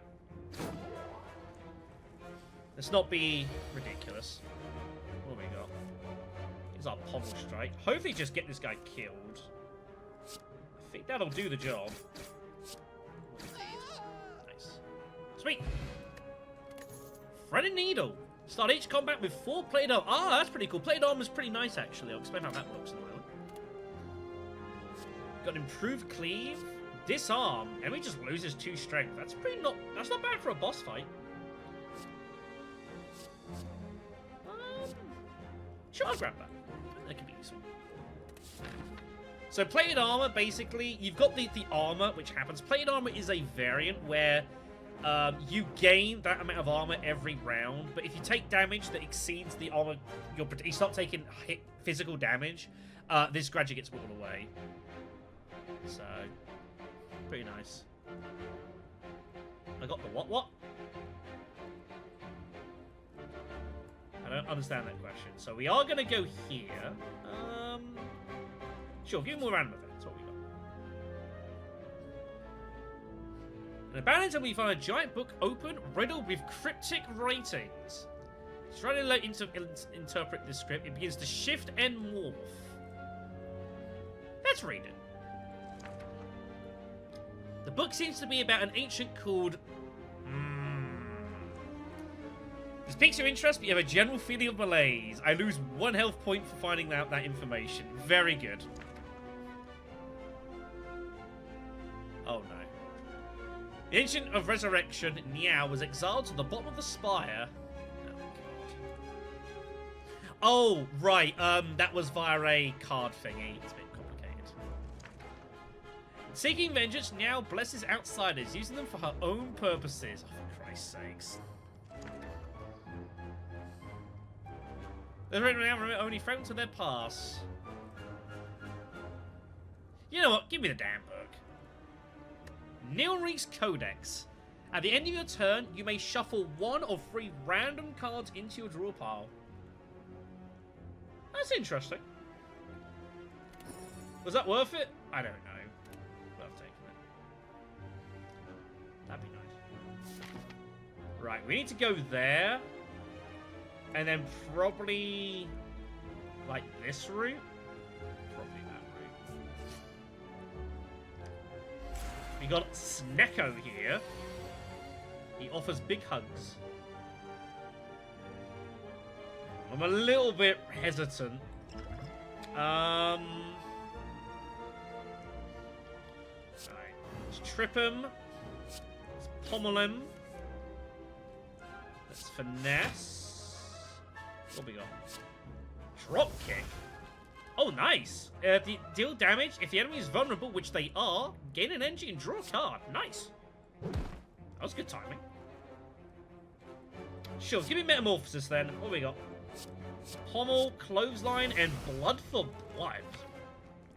Let's not be ridiculous. What have we got? Here's our pommel strike. Hopefully just get this guy killed. I think that'll do the job. Nice. Sweet. Thread and needle. Start each combat with 4 plated armor. Ah, that's pretty cool. Plated armor's pretty nice, actually. I'll explain how that works in a moment. Got improved cleave, disarm, and we just loses 2 strength. That's not bad for a boss fight. Sure, I'll grab that. That could be useful. So plated armor, basically, you've got the armor, which happens. Plated armor is a variant where you gain that amount of armor every round, but if you take damage that exceeds the armor, you start taking physical damage, this gradually gets whittled away. So, pretty nice. I got the what? I don't understand that question. So we are going to go here. Sure, give me more random events. What we got? An abandoned temple, you find a giant book open, riddled with cryptic writings. Trying to interpret this script, it begins to shift and morph. Let's read it. The book seems to be about an ancient called... This piques your interest, but you have a general feeling of malaise. I lose 1 health point for finding out that information. Very good. Oh no. The Ancient of Resurrection, Niao, was exiled to the bottom of the Spire. Oh god. Oh, right. That was via a card thingy. It's a bit complicated. Seeking vengeance, Niao blesses outsiders, using them for her own purposes. Oh, for Christ's sakes. They're only fragments of their past. You know what? Give me the damn book. Nilreek's Codex. At the end of your turn, you may shuffle 1 of 3 random cards into your draw pile. That's interesting. Was that worth it? I don't know. Worth taking it. That'd be nice. Right, we need to go there. And then probably like this route. Probably that route. We got Snecko here. He offers big hugs. I'm a little bit hesitant. Right. Let's trip him. Let's pommel him. Let's finesse. What we got? Drop kick. Oh, nice. Deal damage if the enemy is vulnerable, which they are. Gain an energy and draw a card. Nice. That was good timing. Sure, give me Metamorphosis then. What we got? Pommel, Clothesline, and Blood for Blood.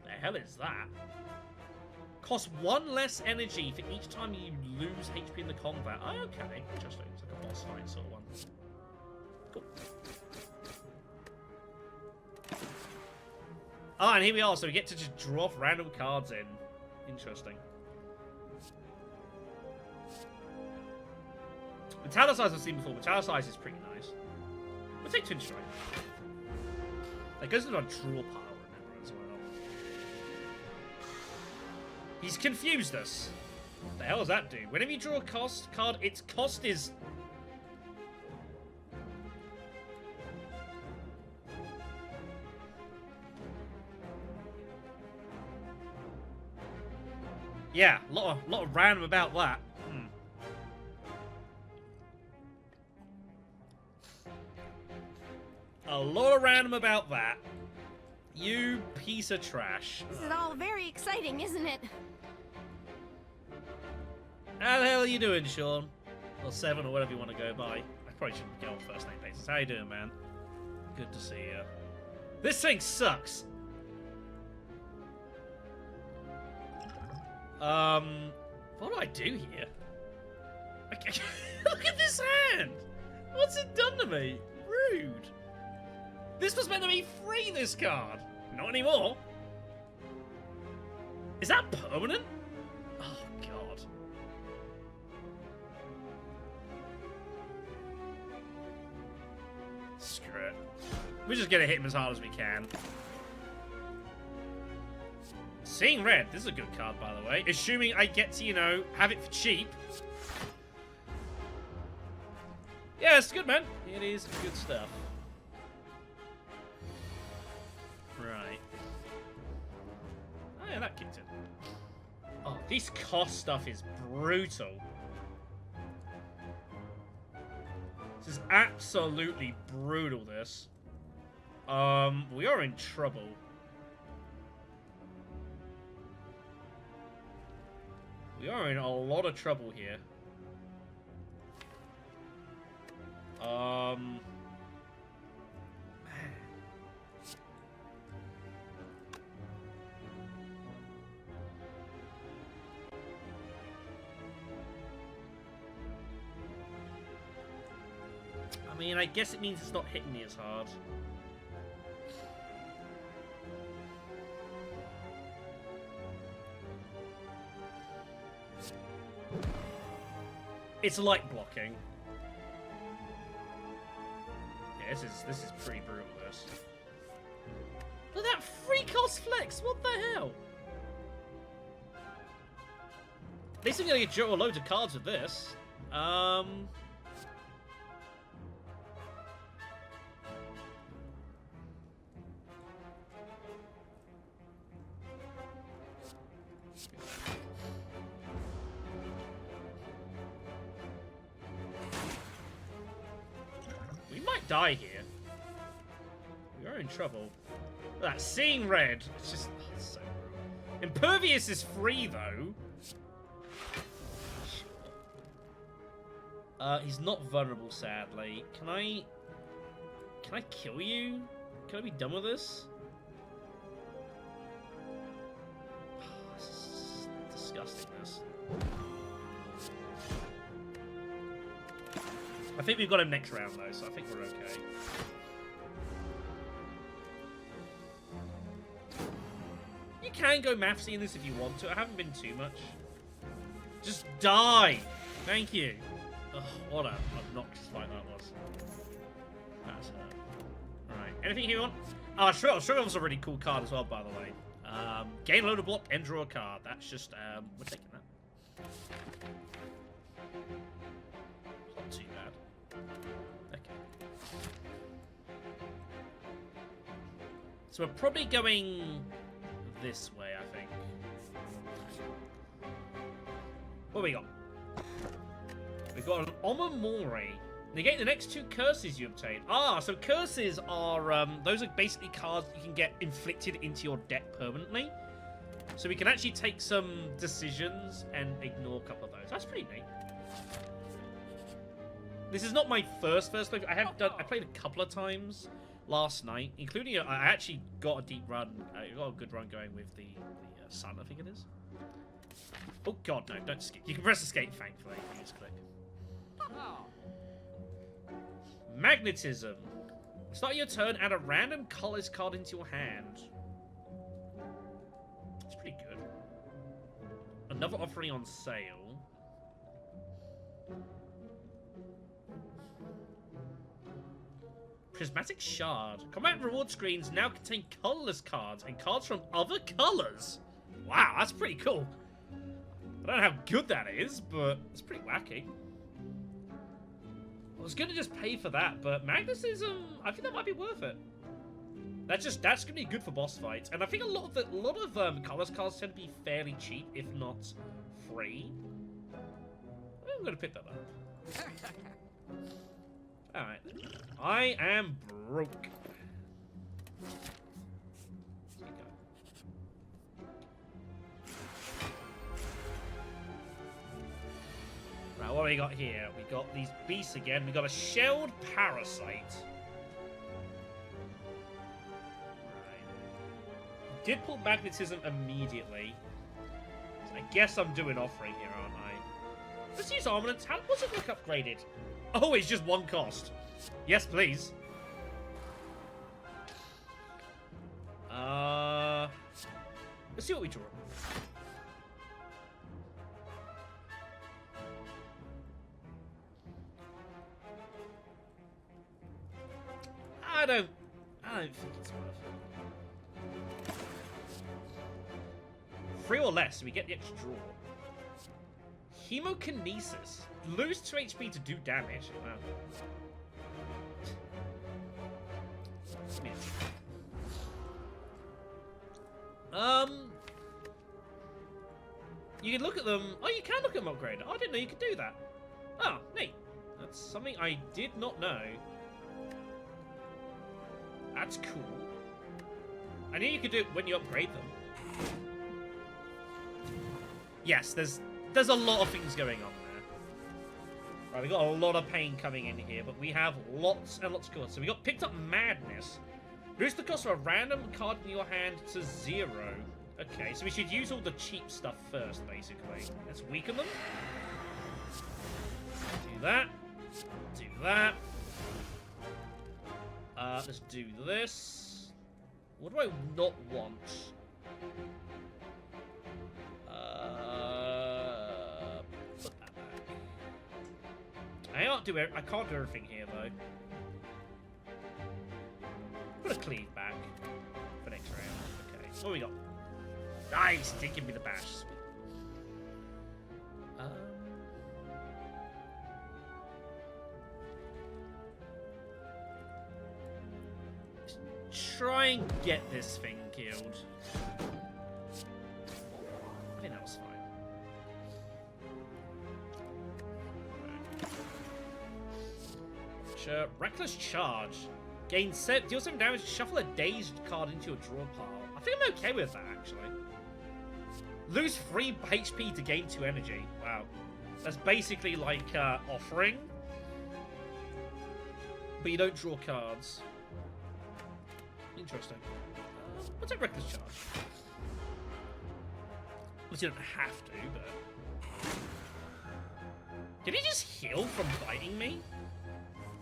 The hell is that? Costs 1 less energy for each time you lose HP in the combat. Oh, okay. Interesting. It's like a boss fight sort of one. Cool. Ah, and here we are, so we get to just draw off random cards in. Interesting. Metallicize I've seen before. Metallicize is pretty nice. We'll take Twin Strike. That goes into our draw pile, remember, as well. He's confused us. What the hell does that do? Whenever you draw a card, its cost is... Yeah, a lot of random about that. A lot of random about that. You piece of trash. This is all very exciting, isn't it? How the hell are you doing, Sean? Or 7, or whatever you want to go by. I probably shouldn't get on first name basis. How you doing, man? Good to see you. This thing sucks. What do I do here? Look at this hand! What's it done to me? Rude. This was meant to be free, this card. Not anymore. Is that permanent? Oh, God. Screw it. We're just gonna hit him as hard as we can. Seeing Red. This is a good card, by the way. Assuming I get to, you know, have it for cheap. Yeah, it's good, man. It is good stuff. Right. Oh, yeah, that kicked it. Oh, this cost stuff is brutal. This is absolutely brutal, this. We are in trouble. We are in a lot of trouble here. Man. I mean, I guess it means it's not hitting me as hard. It's light blocking. Yeah, this is pretty brutal, this. Look at that free cost flex! What the hell? At least I'm gonna get loads of cards with this. We might die here. We are in trouble. Look at that, seeing red. It's just it's so brutal. Impervious is free though. He's not vulnerable, sadly. Can I kill you? Can I be done with this? This is disgustingness. I think we've got him next round though, so I think we're okay. You can go mathsy in this if you want to. I haven't been too much. Just die! Thank you. Ugh, what a obnoxious fight that was. That's Alright, anything here you want? Oh, Shrivel's a really cool card as well, by the way. Gain load of block and draw a card. That's just, we're taking that. Not too bad. Okay. So we're probably going this way, I think. What do we got? We've got an Omamori. Negate the next 2 curses you obtain. Ah, so curses are, those are basically cards you can get inflicted into your deck permanently. So we can actually take some decisions and ignore a couple of those. That's pretty neat. This is not my first look. I played a couple of times last night, including, I actually got a deep run, got a good run going with the Sun, I think it is. Oh god, no, don't escape. You can press escape, thankfully. You just click. Magnetism. Start your turn, add a random colors card into your hand. That's pretty good. Another offering on sale. Prismatic Shard. Combat reward screens now contain colorless cards and cards from other colors. Wow, that's pretty cool. I don't know how good that is, but it's pretty wacky. I was gonna just pay for that, but magnetism, I think that might be worth it. That's gonna be good for boss fights, and I think a lot of colors cards tend to be fairly cheap, if not free. I'm gonna pick that up. All right, I am broke. Right, what do we got here? We got these beasts again. We got a shelled parasite. Right. Did pull magnetism immediately. So I guess I'm doing offering here, aren't I? Let's use armaments. How does it look upgraded? Oh, it's just 1 cost. Yes, please. Let's see what we draw. I don't think it's worth it. 3 or less, so we get the extra draw. Hemokinesis. Lose 2 HP to do damage. Wow. You can look at them. Oh, you can look at them upgraded. Oh, I didn't know you could do that. Oh, neat. That's something I did not know. That's cool. I knew you could do it when you upgrade them. Yes, there's a lot of things going on there. Right, we got a lot of pain coming in here, but we have lots and lots of cards. So we got picked up Madness. Reduce the cost of a random card in your hand to 0. Okay, so we should use all the cheap stuff first, basically. Let's weaken them. Do that. Do that. Let's do this. What do I not want? Put that back. I can't do everything here, though. Put a cleave back for next round. Okay, what do we got? Nice! Did give me the bash. Sweet. Try and get this thing killed. I think that was fine. Right. Reckless Charge. Deal 7 damage, shuffle a dazed card into your draw pile. I think I'm okay with that, actually. Lose 3 HP to gain 2 energy. Wow. That's basically like offering. But you don't draw cards. Interesting. What's a Reckless Charge? Well, you don't have to, but... Did he just heal from biting me?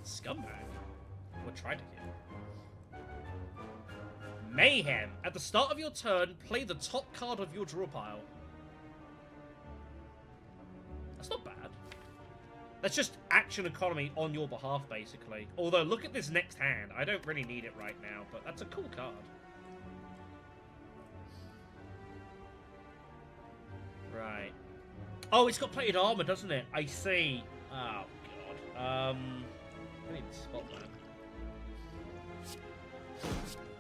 Scumbag. Or tried to heal. Mayhem. At the start of your turn, play the top card of your draw pile. That's not bad. That's just action economy on your behalf, basically. Although, look at this next hand. I don't really need it right now, but that's a cool card. Right. Oh, it's got plated armor, doesn't it? I see. Oh, God. I need to spot that.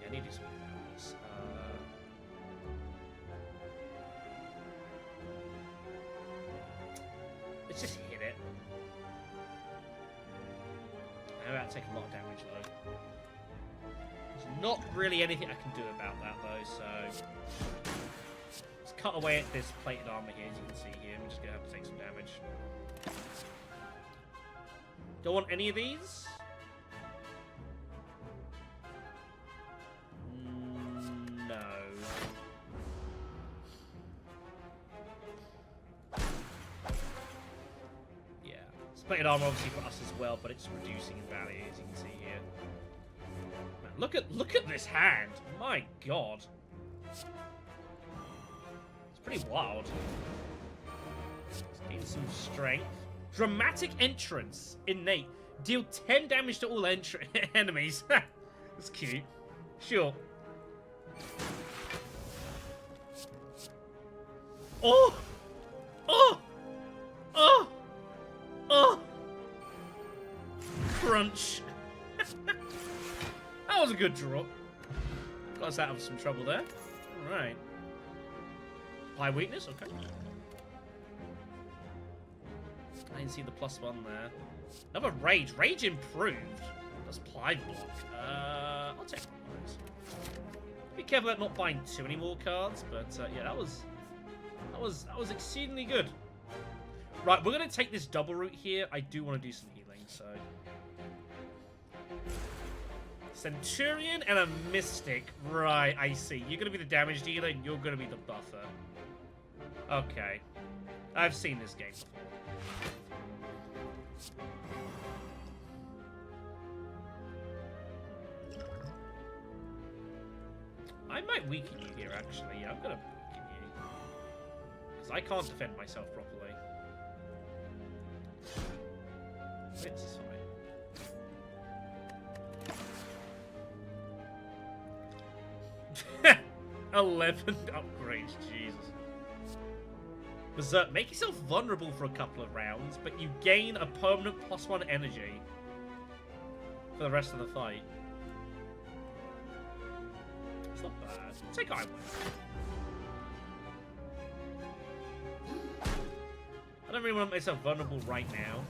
Yeah, I need to do something about this. Let's just hit it. I'm about to take a lot of damage, though. There's not really anything I can do about that, though, so... Let's cut away at this plated armor here, as you can see here. I'm just going to have to take some damage. Don't want any of these? No. Yeah. It's plated armor obviously for us as well, but it's reducing in value, as you can see here. Man, look at this hand. My God. It's pretty wild. Let's gain some strength. Dramatic entrance. Innate. Deal 10 damage to all enemies. That's cute. Sure. Oh! Oh! Oh! Oh! Crunch. That was a good draw. Got us out of some trouble there. Alright. High weakness? Okay. I didn't see the +1 there. Another Rage. Rage improved. That's Ply block. I'll take one of those. Be careful about not buying too many more cards, but yeah, that was exceedingly good. Right, we're gonna take this double route here. I do want to do some healing, so Centurion and a Mystic. Right, I see. You're gonna be the damage dealer, and you're gonna be the buffer. Okay, I've seen this game before. I might weaken you here, actually. Yeah, I'm gonna because I can't defend myself properly. This is fine. 11 upgrades, Jesus. Berserk, make yourself vulnerable for a couple of rounds, but you gain a permanent +1 energy for the rest of the fight. It's not bad. Take Iron Wing. I don't really want to make myself vulnerable right now.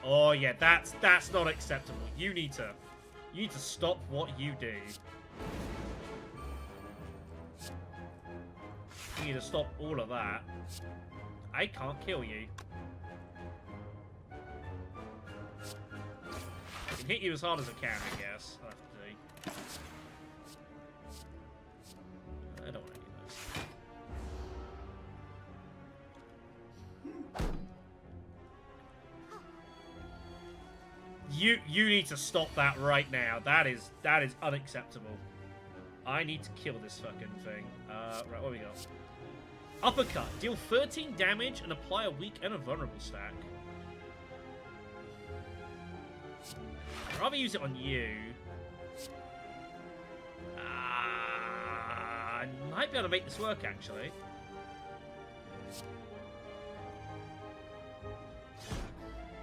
Oh yeah, that's not acceptable. You need to stop what you do. You need to stop all of that. I can't kill you. I can hit you as hard as I can, I guess. I'll have to do. I don't want to do this. You need to stop that right now. That is unacceptable. I need to kill this fucking thing. Right, what we got? Uppercut. Deal 13 damage and apply a weak and a vulnerable stack. I'd rather use it on you. I might be able to make this work, actually.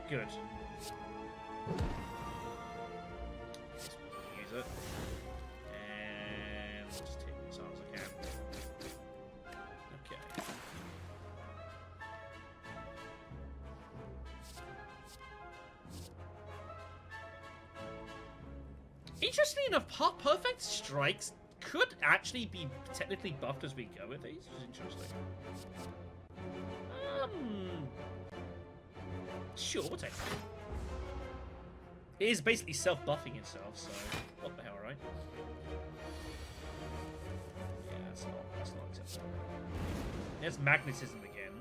Good. Use it. And let's just take it as hard as I can. Okay. Interestingly enough, perfect strikes could actually be technically buffed as we go with these, which is interesting. Sure, we'll take it. It is basically self-buffing itself, so what the hell, right? Yeah, that's not acceptable. There's magnetism again.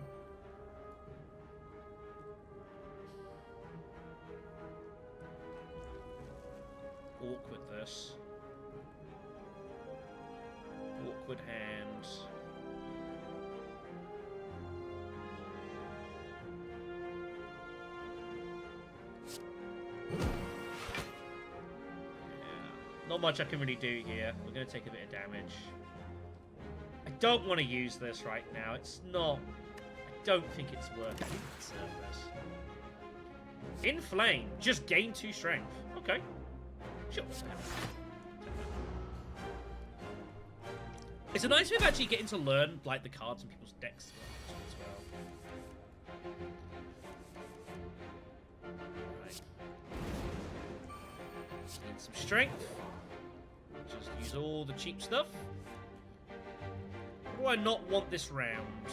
Awkward this. Awkward hands. Not much I can really do here. We're going to take a bit of damage. I don't want to use this right now. It's not... I don't think it's worth it. Inflame. Just gain 2 strength. Okay. Sure. It's a nice way of actually getting to learn like the cards in people's decks as well. Right. Need some strength. Just use all the cheap stuff. What do I not want this round?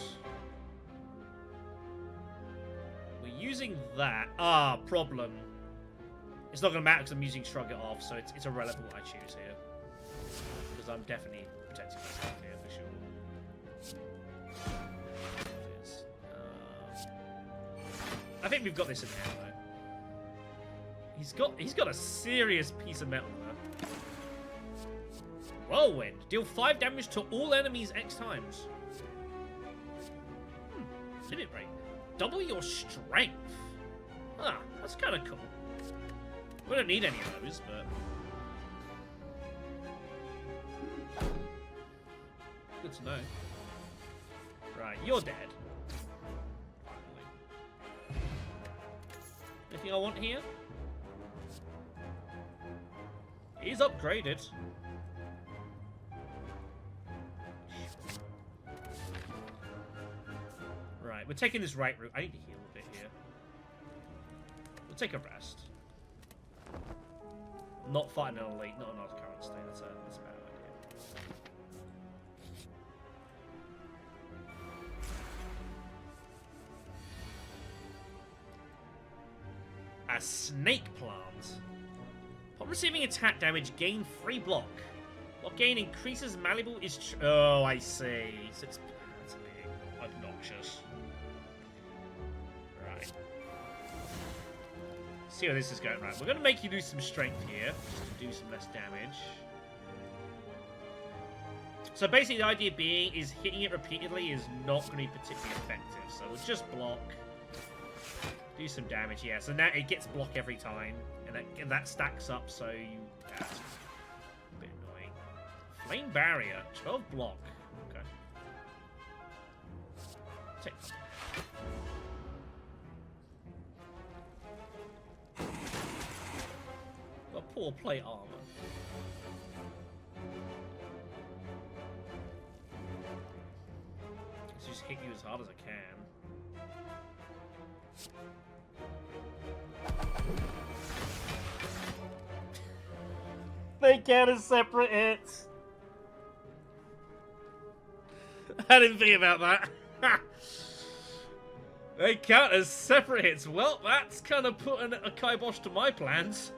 We're using that. Ah, problem. It's not going to matter because I'm using Shrug It Off, so it's irrelevant what I choose here. Because I'm definitely protecting myself here for sure. I think we've got this in hand though. He's got a serious piece of metal there. Whirlwind. Deal 5 damage to all enemies X times. Limit break. Double your strength. Ah, that's kind of cool. We don't need any of those, but... Good to know. Right, you're dead. Anything I want here? He's upgraded. Right, we're taking this right route. I need to heal a bit here. We'll take a rest. Not fighting an elite, not in our current state. That's a bad idea. A snake plant. Upon receiving attack damage, gain 3 block. Block gain increases malleable is... Oh, I see. So it's obnoxious. Right. See how this is going. Right, we're going to make you lose some strength here, just to do some less damage. So basically the idea being is hitting it repeatedly is not going to be particularly effective. So we'll just block. Do some damage, yeah. So now it gets block every time. And that stacks up, so you... That's a bit annoying. Flame barrier. 12 block. Okay. Take that. Got poor plate armor. Let's just hit you as hard as I can. They count as separate hits. I didn't think about that. They count as separate hits. Well, that's kind of putting a kibosh to my plans.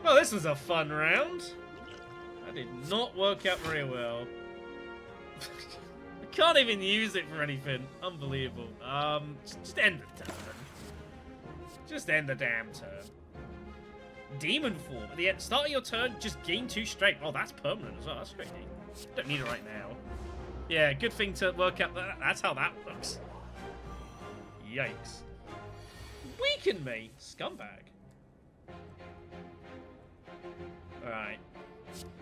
Well, this was a fun round. That did not work out very well. I can't even use it for anything. Unbelievable. Just end the turn. Just end the damn turn. Demon form. At the start of your turn, just gain 2 strength. Oh, that's permanent as well. That's great. Don't need it right now. Yeah, good thing to work out. That's how that works. Yikes. Weaken me, scumbag. Alright.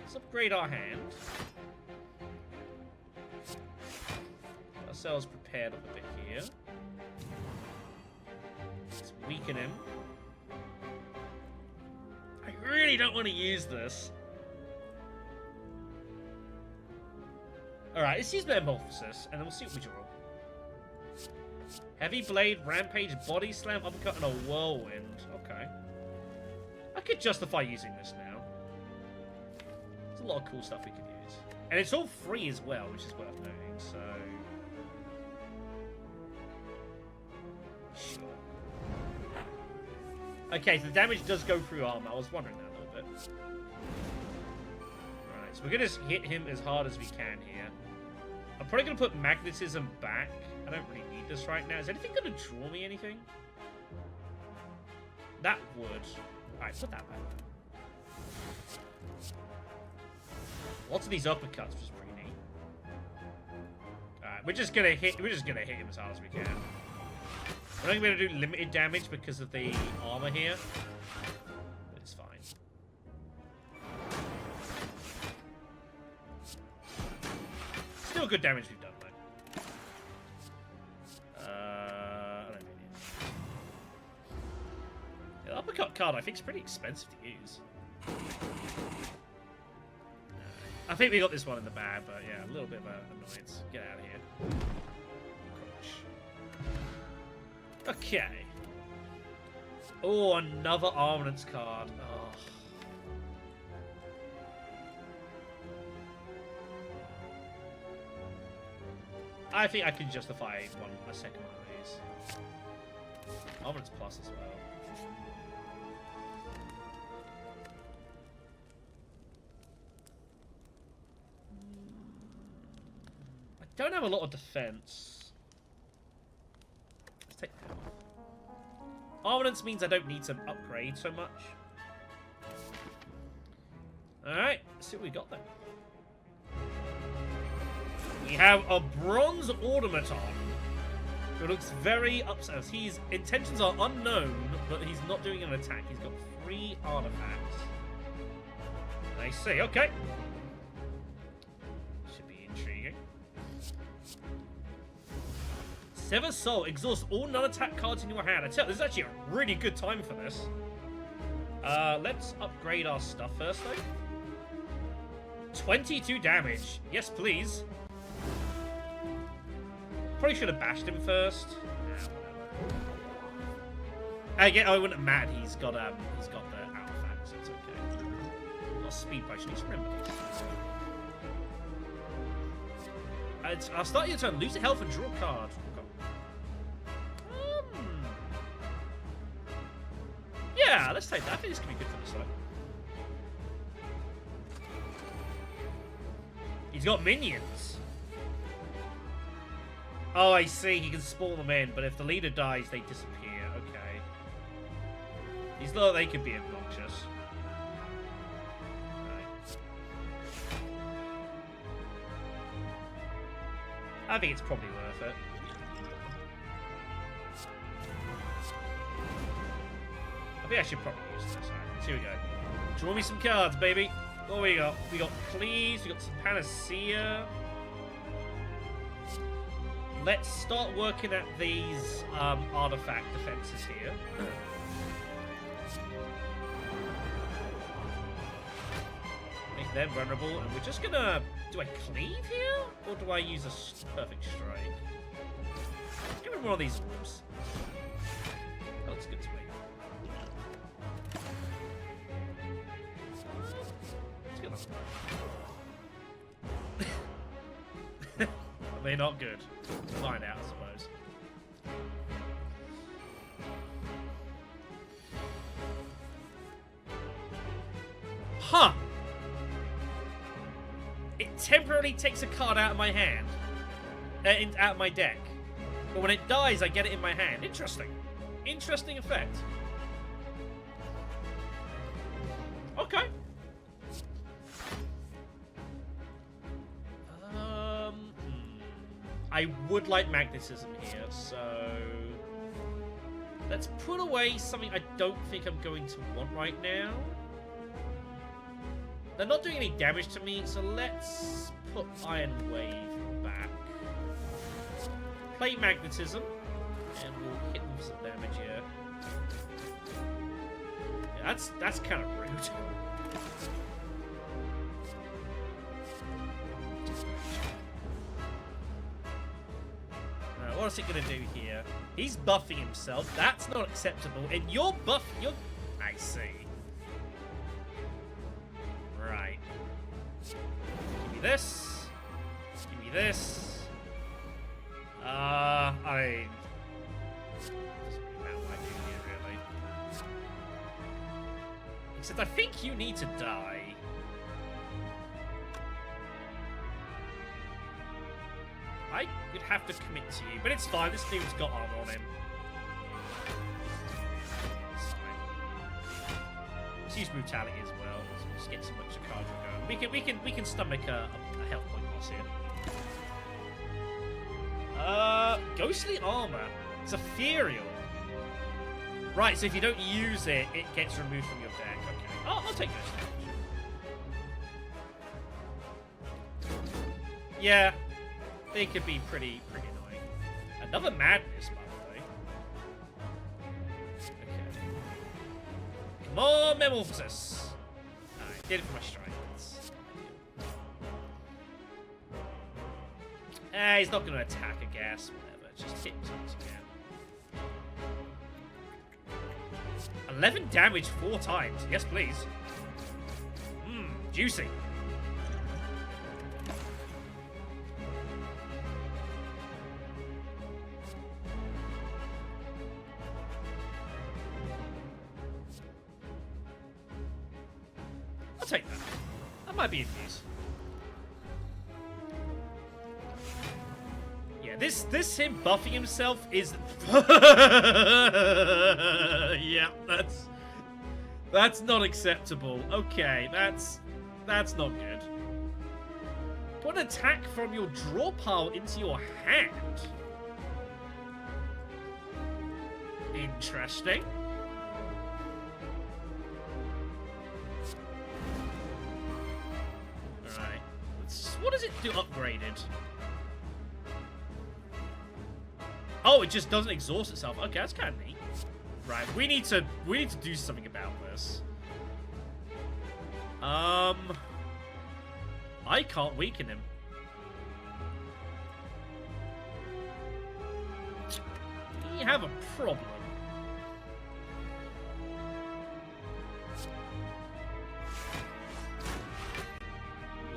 Let's upgrade our hand. Get ourselves prepared up a bit here. Let's weaken him. I really don't want to use this. Alright, let's use Metamorphosis, and then we'll see what we draw. Heavy Blade, Rampage, Body Slam, Uppercut, and a Whirlwind. Okay. I could justify using this now. There's a lot of cool stuff we can use. And it's all free as well, which is worth noting, so... Sure. Okay, so the damage does go through armor. I was wondering that a little bit. Right, so we're going to hit him as hard as we can here. I'm probably going to put Magnetism back. I don't really need this right now. Is anything going to draw me anything? That would. Alright, put that back. Lots of these uppercuts, which is pretty neat. Alright, we're just gonna hit him as hard as we can. We're not going to do limited damage because of the armor here. But it's fine. Still good damage we've done, though. I don't really need it. The uppercut card, I think, is pretty expensive to use. I think we got this one in the bag, but yeah, a little bit of an annoyance. Get out of here. Okay. Oh, another armaments card. Oh. I think I can justify a second one of these. Armaments plus as well. I don't have a lot of defense. Let's take that off. Armaments means I don't need to upgrade so much. Alright, let's see what we got then. We have a bronze automaton who looks very upset. His intentions are unknown, but he's not doing an attack. He's got 3 artifacts. I see, okay. Should be intriguing. Sever Soul. Exhaust all non-attack cards in your hand. I tell you, this is actually a really good time for this. Let's upgrade our stuff first, though. 22 damage. Yes, please. Probably should have bashed him first. Nah, whatever. Again, I wouldn't have mad. He's got the artifact, so it's okay. Not speed potion. He's remedies. I'll start your turn. Lose health and draw a card. Yeah, let's take that. I think this could be good for this side. He's got minions. Oh, I see. He can spawn them in, but if the leader dies, they disappear. Okay. These look like they could be obnoxious. I think it's probably worth it. I think I should probably use this. Alright, here we go. Draw me some cards, baby. What we got? We got Please, we got some Panacea. Let's start working at these artifact defenses here. Make them vulnerable, and we're just gonna... Do I cleave here? Or do I use a perfect strike? Let's give me one of these wolves. That looks good to me. Let's get that. Are they not good? We'll find out, I suppose. Huh! It temporarily takes a card out of my hand. Out of my deck. But when it dies, I get it in my hand. Interesting. Interesting effect. Okay. I would like magnetism here, so... Let's put away something I don't think I'm going to want right now. They're not doing any damage to me, so let's put Iron Wave back. Play magnetism, and we'll hit them with some damage here. Yeah, that's kind of rude. What's it gonna do here? He's buffing himself. That's not acceptable. And you're I see. Right. Give me this. Give me this. I mean, doesn't really matter what I do here, really. Except I think you need to die. I would have to commit to you, but it's fine. This dude's got armor on him. It's fine. Let's use brutality as well. So we'll just get some extra cards going. We can stomach a health point loss here. Ghostly armor. It's ethereal. Right, so if you don't use it, it gets removed from your deck. Okay. Oh, I'll take this. Yeah. They could be pretty annoying. Another madness, by the way. Okay. Come on, Metamorphosis. Alright, did it for my strikes. He's not going to attack, I guess. Whatever, just hit once again. 11 damage 4 times. Yes, please. Juicy. I'll take that. That might be in use. Yeah, this him buffing himself is... yeah, that's not acceptable. Okay, that's not good. Put an attack from your draw pile into your hand. Interesting. What does it do upgraded? Oh, it just doesn't exhaust itself. Okay, that's kind of neat. Right, we need to do something about this. I can't weaken him. We have a problem.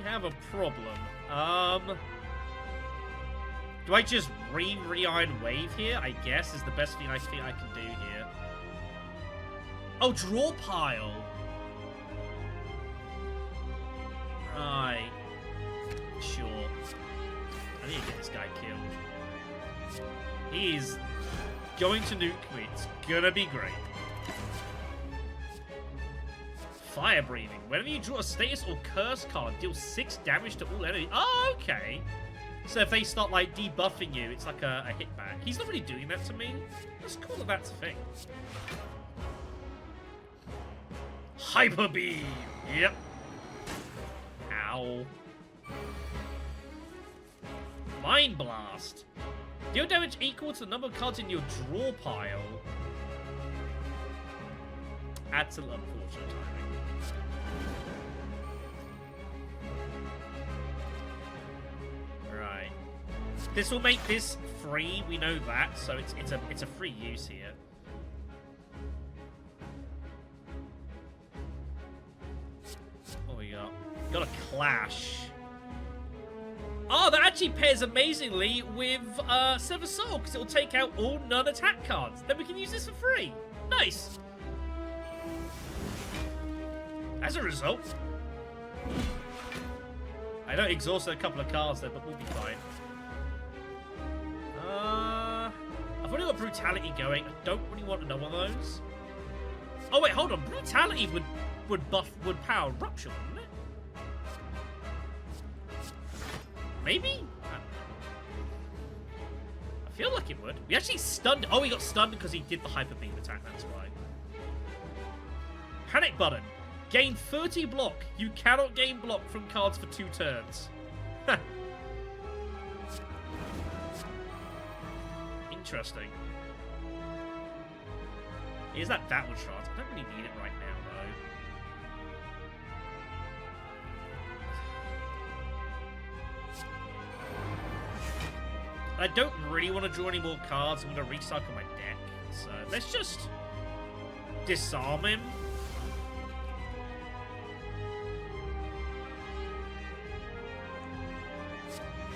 Have a problem. Do I just re-Iron Wave here? I guess is the best thing I think I can do here. Oh, draw pile. Right. Sure. I need to get this guy killed. He's going to nuke me. It's gonna be great. Fire breathing. Whenever you draw a status or curse card, deal 6 damage to all enemies. Oh, okay. So if they start, like, debuffing you, it's like a hit back. He's not really doing that to me. It's cool that that's a thing. Hyper Beam! Yep. Ow. Mind Blast. Deal damage equal to the number of cards in your draw pile. That's a little unfortunate timing. Right. This will make this free, we know that, so it's a free use here. What we got? Got a Clash. Oh, that actually pairs amazingly with Sever Soul, because it will take out all non-attack cards. Then we can use this for free. Nice. As a result, I don't exhaust a couple of cards there, but we'll be fine. I've already got Brutality going. I don't really want another one of those. Oh wait, hold on. Brutality would power Rupture, wouldn't it? Maybe? I feel like it would. We actually stunned. Oh, he got stunned because he did the Hyper Beam attack. That's why. Panic Button. Gain 30 block. You cannot gain block from cards for 2 turns. Interesting. Is that Battle Shard? I don't really need it right now, though. I don't really want to draw any more cards. I'm going to recycle my deck. So let's just disarm him.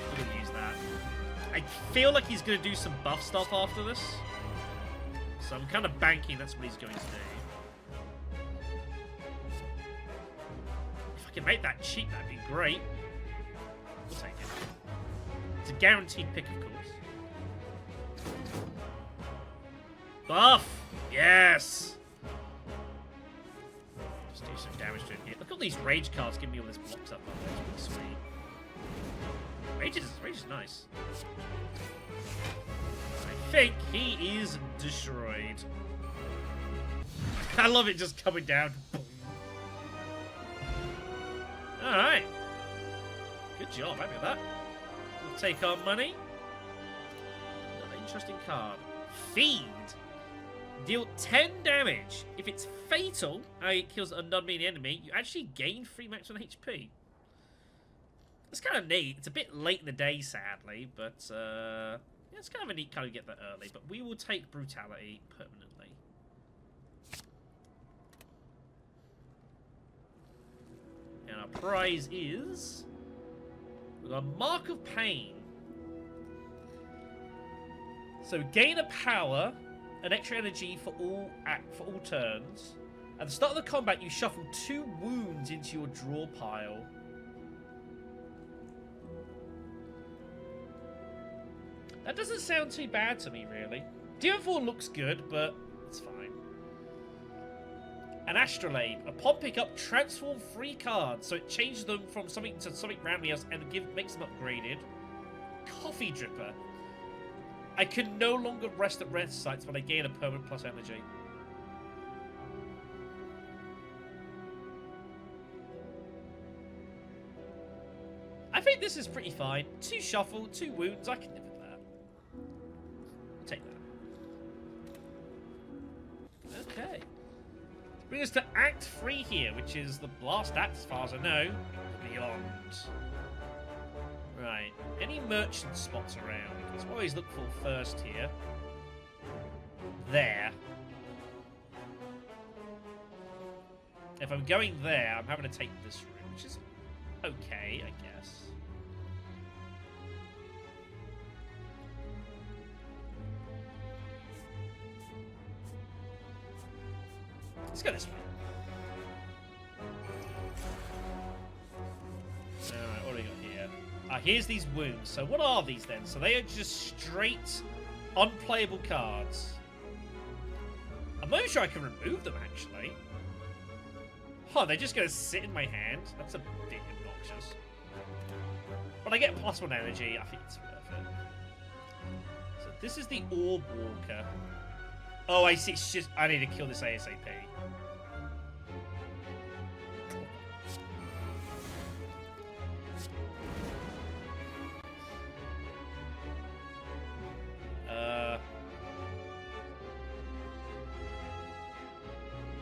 I'm going to use that. I feel like he's going to do some buff stuff after this. So I'm kind of banking that's what he's going to do. If I can make that cheap, that'd be great. We'll take it. It's a guaranteed pick, of course. Buff! Yes! Just do some damage to him here. Look at all these rage cards giving me all this blocks up. That's pretty sweet. Rage is nice. I think he is destroyed. I love it just coming down. Alright. Good job, happy with that. We'll take our money. Another interesting card. Feed. Deal 10 damage. If it's fatal, it kills a non-mean enemy, you actually gain 3 maximum HP. It's kind of neat. It's a bit late in the day, sadly, but yeah, it's kind of a neat card to get that early. But we will take Brutality permanently. And our prize is a Mark of Pain. So gain a power, an extra energy for all turns. At the start of the combat, you shuffle 2 wounds into your draw pile. That doesn't sound too bad to me, really. DM4 looks good, but it's fine. An Astrolabe. Upon pickup, transform 3 cards, so it changes them from something to something randomly else and makes them upgraded. Coffee Dripper. I can no longer rest at rest sites when I gain a permanent plus energy. I think this is pretty fine. 2 shuffle, 2 wounds, I can live with that. I'll take that. Okay. Bring us to Act 3 here, which is the last act, as far as I know. Beyond. Right. Any merchant spots around? Let's always look for first here. There. If I'm going there, I'm having to take this route, which is okay, I guess. Let's go this way. Alright, what do we got here? Here's these wounds. So what are these then? So they are just straight unplayable cards. I'm not even sure I can remove them, actually. Oh, they're just going to sit in my hand? That's a bit obnoxious. But I get +1 energy. I think it's worth it. So this is the Orb Walker. Oh, I see. It's just I need to kill this ASAP.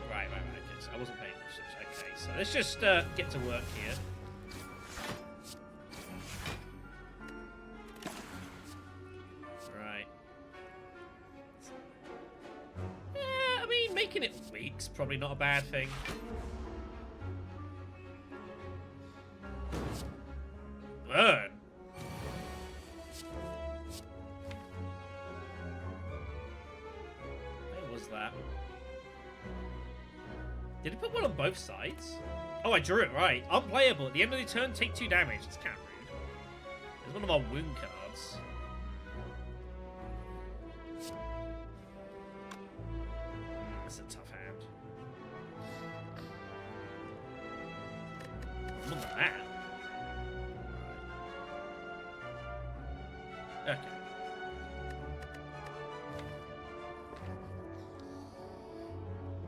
Right. Okay, so I wasn't paying attention. Okay, so let's just get to work here. Right. Yeah, I mean, making it weak's probably not a bad thing. Burn. Where was that? Did it put one on both sides? Oh, I drew it right. Unplayable. At the end of the turn, take 2 damage. That's kind of rude. There's one of our wound cards. That's a tough hand. More than that. Okay.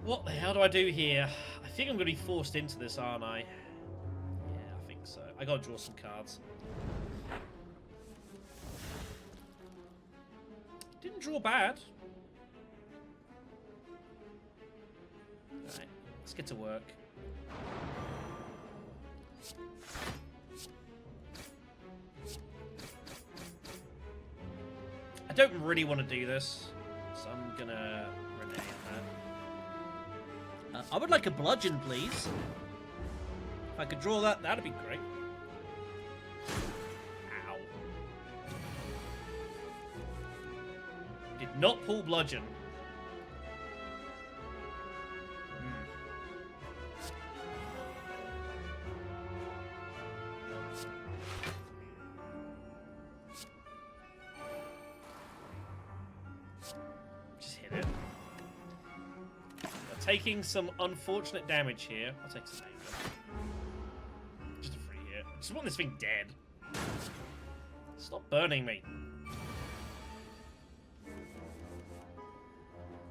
What the hell do I do here? I think I'm going to be forced into this, aren't I? Yeah, I think so. I got to draw some cards. Didn't draw bad. Alright, let's get to work. I don't really want to do this, so I'm gonna renege that. I would like a bludgeon, please. If I could draw that, that'd be great. Ow. Did not pull bludgeon. Taking some unfortunate damage here. I'll take some anger. Just a free hit. I just want this thing dead. Stop burning me.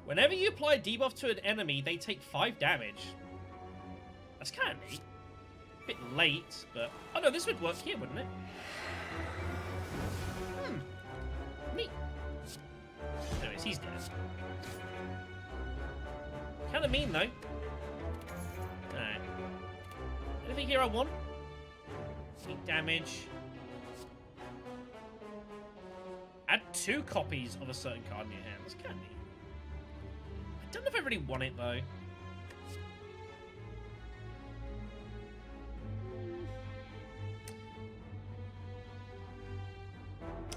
Whenever you apply a debuff to an enemy, they take 5 damage. That's kind of neat. A bit late, but... Oh no, this would work here, wouldn't it? Neat. Anyways, he's dead. Kind of mean, though. Alright. Anything here I want? Take damage. Add 2 copies of a certain card in your hand. That's kind of neat. I don't know if I really want it, though.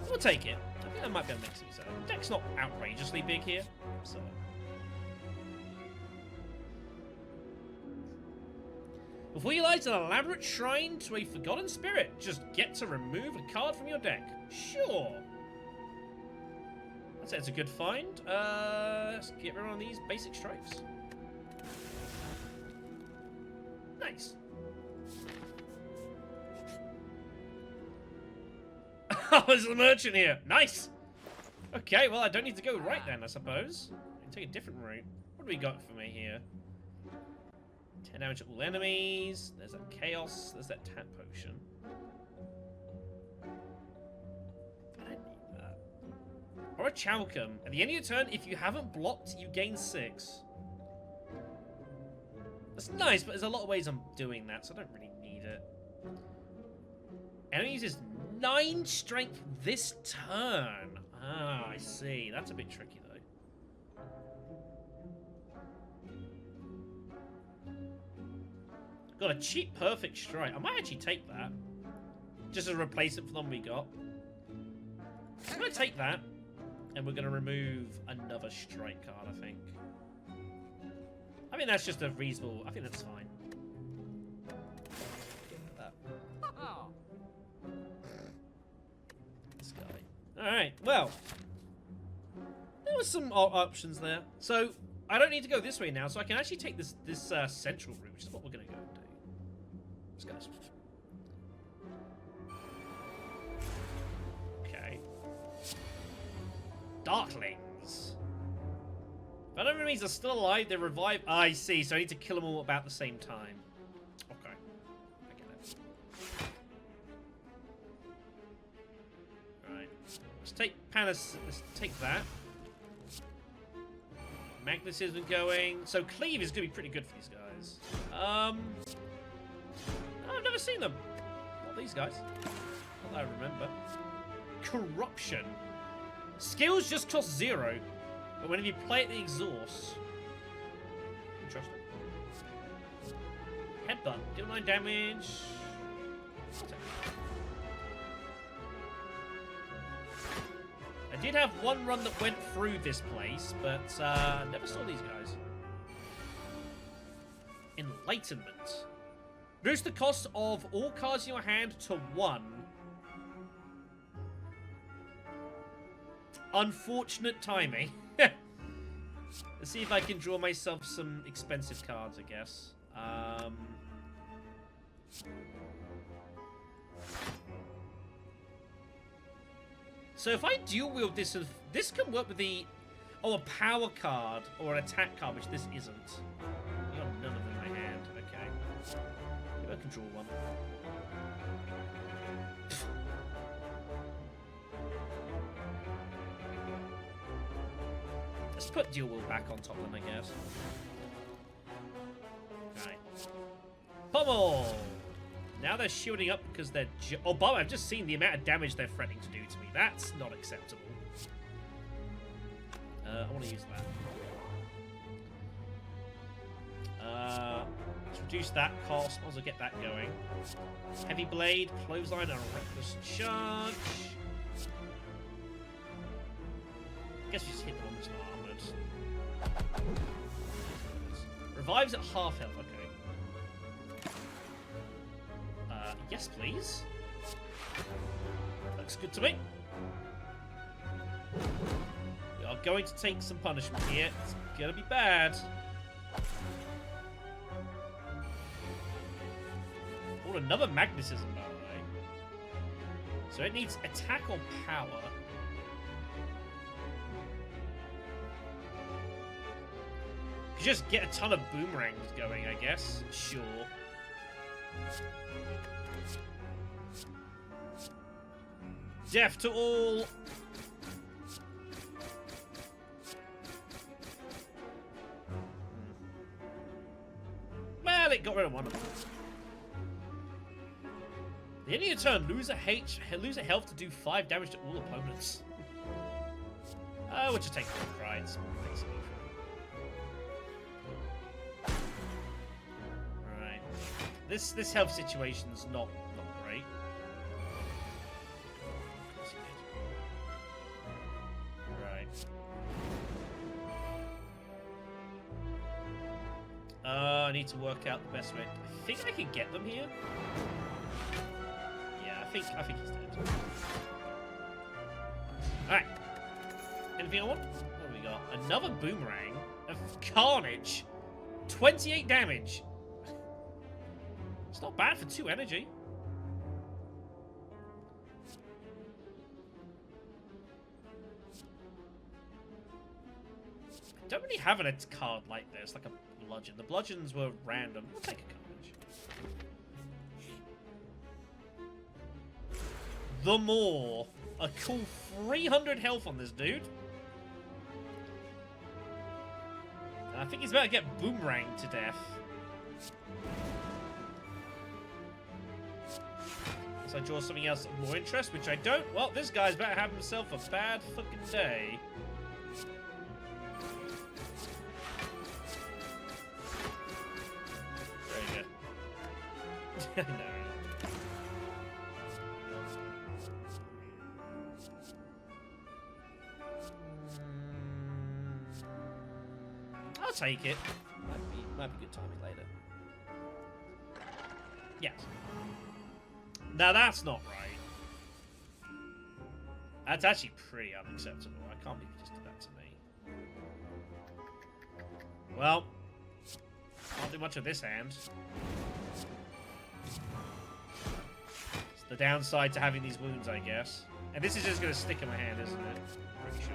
We'll take it. I think I might be able to make some sense. The deck's not outrageously big here, so... Before you light an elaborate shrine to a forgotten spirit, just get to remove a card from your deck. Sure. I'd say it's a good find. Let's get rid of these basic stripes. Nice. Oh, there's a merchant here. Nice. Okay, well, I don't need to go right then, I suppose. I can take a different route. What do we got for me here? 10 damage to all enemies. There's that chaos. There's that tap potion. I don't need that. Or a Chalcum. At the end of your turn, if you haven't blocked, you gain 6. That's nice, but there's a lot of ways I'm doing that, so I don't really need it. Enemy uses 9 strength this turn. Ah, I see. That's a bit tricky, though. Got a cheap perfect strike. I might actually take that. Just to replace it for the one we got. I'm going to take that. And we're going to remove another strike card, I think. I mean, that's just a reasonable... I think that's fine. That. This guy. Alright, well. There was some options there. So, I don't need to go this way now, so I can actually take this central route, which is what we're going to go and do. Let's go. Darklings. If other enemies are still alive, they revive. I see, so I need to kill them all about the same time. Okay. I get it. Right. Let's take Panis. Let's take that. Magnetism going. So Cleave is going to be pretty good for these guys. I've never seen them. Not these guys. Not that I remember. Corruption. Skills just cost 0, but whenever you play at the exhaust. Interesting. Headbutt. Deal 9 damage. I did have one run that went through this place, but never saw these guys. Enlightenment. Reduce the cost of all cards in your hand to 1. Unfortunate timing. Let's see if I can draw myself some expensive cards, I guess. So if I dual wield this, this can work with the... Oh, a power card or an attack card, which this isn't. I got none of them in my hand. Okay. Maybe I can draw one. Let's put dual wield back on top of them, I guess. Alright. Pummel! Now they're shielding up because they're... Oh, Bob, I've just seen the amount of damage they're threatening to do to me. That's not acceptable. I want to use that. Let's reduce that cost. Might as well get that going. Heavy Blade, Clothesline, and a Reckless Charge. I guess we just hit the one that's not armored. Revives at half health. Okay. Yes, please. Looks good to me. We are going to take some punishment here. It's gonna be bad. Oh, another magnetism, by the way. So it needs attack or power. Could just get a ton of boomerangs going, I guess. Sure. Death to all! Well, it got rid of one of them. The end of your turn, lose a health to do 5 damage to all opponents. We'll just take 4 crimes, basically. Alright. This health situation's not great. I need to work out the best way. I think I can get them here. Yeah, I think he's dead. Alright. Anything I want? What have we got? Another boomerang of carnage. 28 damage. It's not bad for 2 energy. I don't really have a card like this, like a bludgeon. The bludgeons were random. We'll take a carnage. The Maw. A cool 300 health on this dude. And I think he's about to get boomeranged to death. Unless I draw something else of more interest, which I don't. Well, this guy's about to have himself a bad fucking day. No. I'll take it. Might be good timing later. Yes. Now that's not right. That's actually pretty unacceptable. I can't believe you just did that to me. Well, can't do much of this hand. It's the downside to having these wounds, I guess. And this is just going to stick in my hand, isn't it? Pretty sure.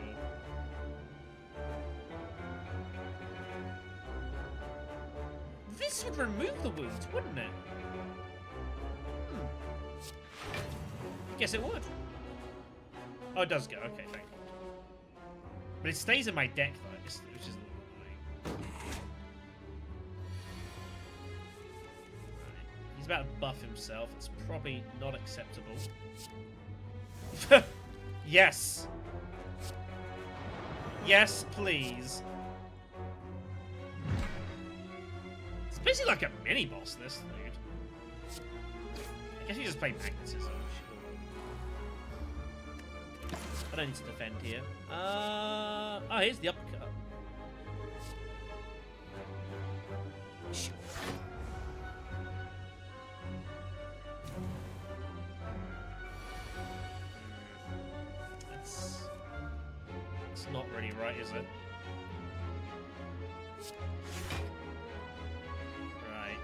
this would remove the wounds, wouldn't it? Guess it would. Oh, it does go. Okay, thank God. But it stays in my deck, though, which is a little annoying. Right. He's about to buff himself. It's probably not acceptable. Yes! Yes, please. It's basically like a mini-boss, this dude. I guess you just play magnetism. Sure. I don't need to defend here. Oh, here's the uppercut. Sure. It's not really right, is it? Right.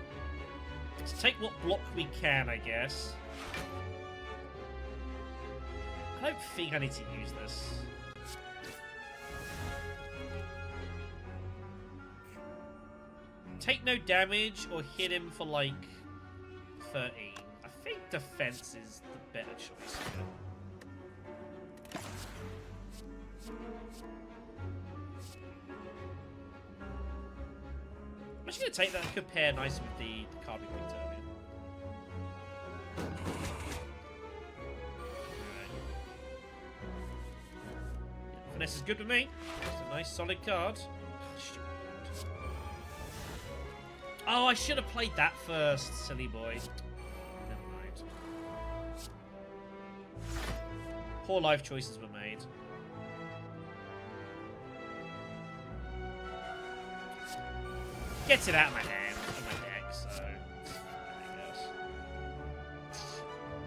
Let's take what block we can, I guess. I don't think I need to use this. Take no damage or hit him for like 13. I think defense is the better choice here. I'm just going to take that and compare nice with the card we picked earlier. Finesse is good with me. It's a nice solid card. Oh, I should have played that first, silly boy. Never mind. Poor life choices were made. Gets it out of my hand, of my deck, so I guess.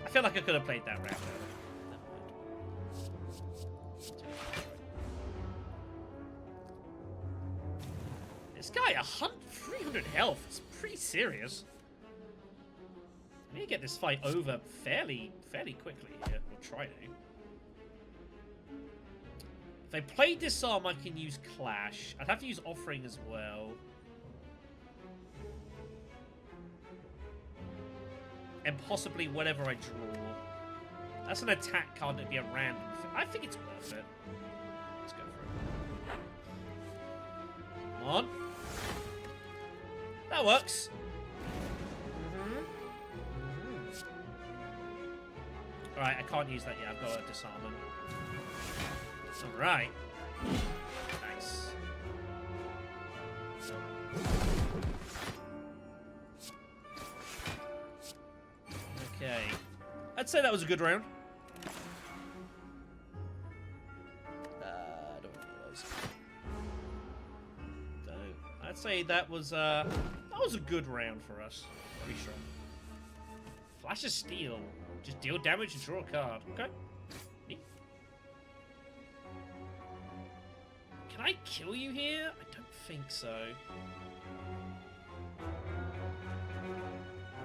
I feel like I could have played that round earlier. This guy, 300 health. It's pretty serious. I need to get this fight over fairly quickly here. Or try to. If I play Disarm, I can use Clash. I'd have to use Offering as well. And possibly whatever I draw. That's an attack card that'd be a random thing. I think it's worth it. Let's go for it. Come on. That works. Alright, I can't use that yet. I've got to disarm him. Alright. Nice. Okay. I'd say that was a good round. I don't want those. So, I'd say that was a good round for us. Pretty sure. Flash of Steel. Just deal damage and draw a card. Okay. Neat. Can I kill you here? I don't think so. I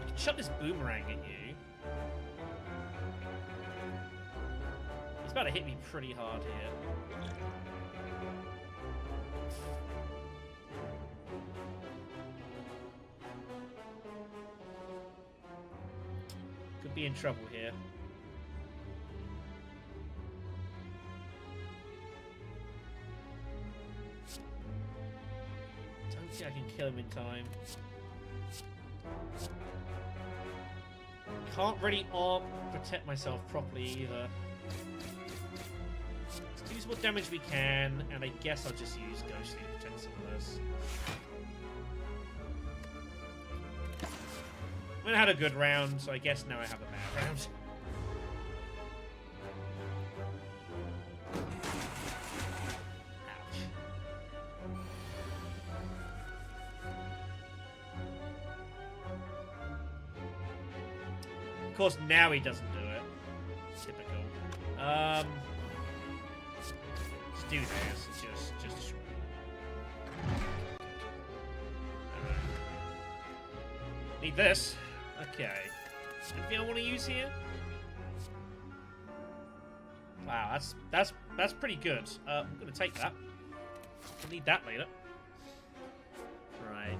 can shut this boomerang at you. He's about to hit me pretty hard here. Could be in trouble here. Don't think I can kill him in time. Can't really protect myself properly either. Let's use what damage we can, and I guess I'll just use Ghostly to protect some of this. I mean, I had a good round, so I guess now I have a bad round. Ouch. Of course, now he doesn't do it. Typical. Let's do this. Just destroy it. Alright. Need this. Okay. Anything I want to use here? Wow, that's pretty good. I'm gonna take that. I'll need that later. Right.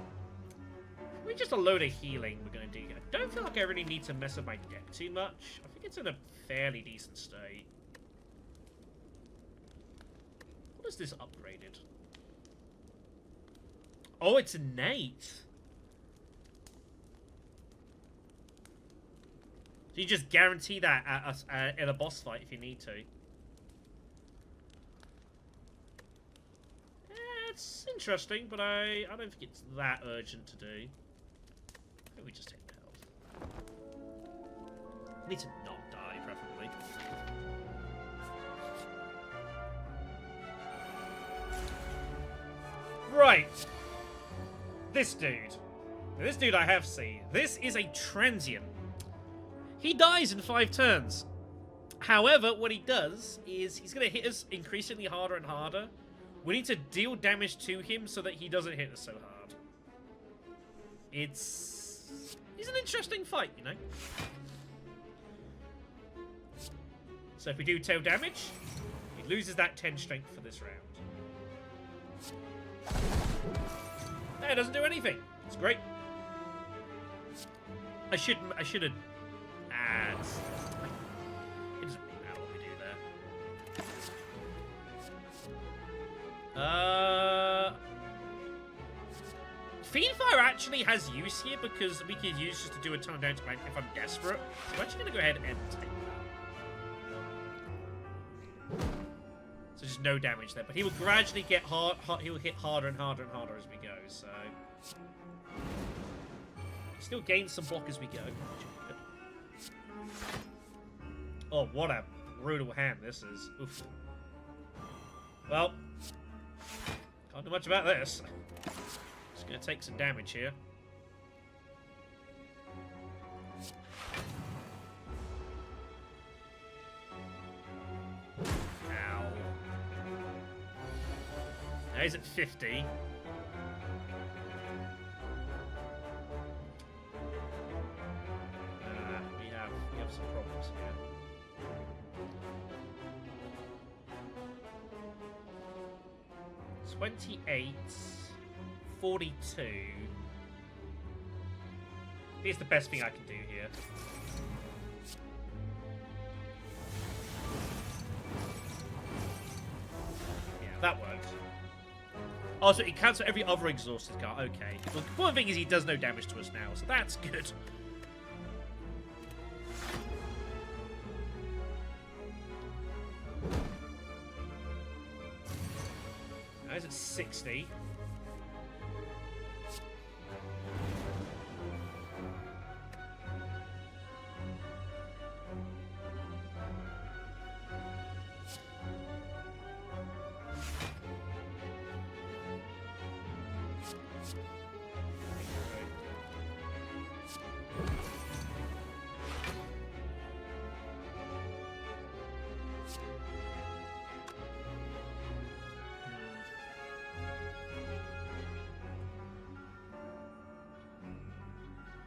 We Probably just a load of healing we're going to do here. I don't feel like I really need to mess up my deck too much. I think it's in a fairly decent state. What is this upgraded? Oh, it's innate. So you just guarantee that at a boss fight if you need to. It's interesting, but I don't think it's that urgent to do. I think we just take the health. I need to not die, preferably. Right. This dude. Now, this dude I have seen. This is a transient. He dies in 5 turns. However, what he does is he's going to hit us increasingly harder and harder. We need to deal damage to him so that he doesn't hit us so hard. It's an interesting fight, you know? So if we do tail damage, he loses that 10 strength for this round. No, it doesn't do anything. It's great. I should have... it doesn't really matter what we do there. Fiendfire actually has use here because we could use just to do a ton of damage if I'm desperate. So I'm actually going to go ahead and take that. So just no damage there. But he will gradually get he will hit harder and harder and harder as we go. So still gain some block as we go. Oh, what a brutal hand this is. Oof. Well, can't do much about this. Just gonna take some damage here. Ow. Now he's at 50. We have some problems here. 28, 42. Here's the best thing I can do here. Yeah, that works. Oh, so he cancels every other exhausted card. Okay. Well, the important thing is he does no damage to us now, so that's good. Now he's at 60.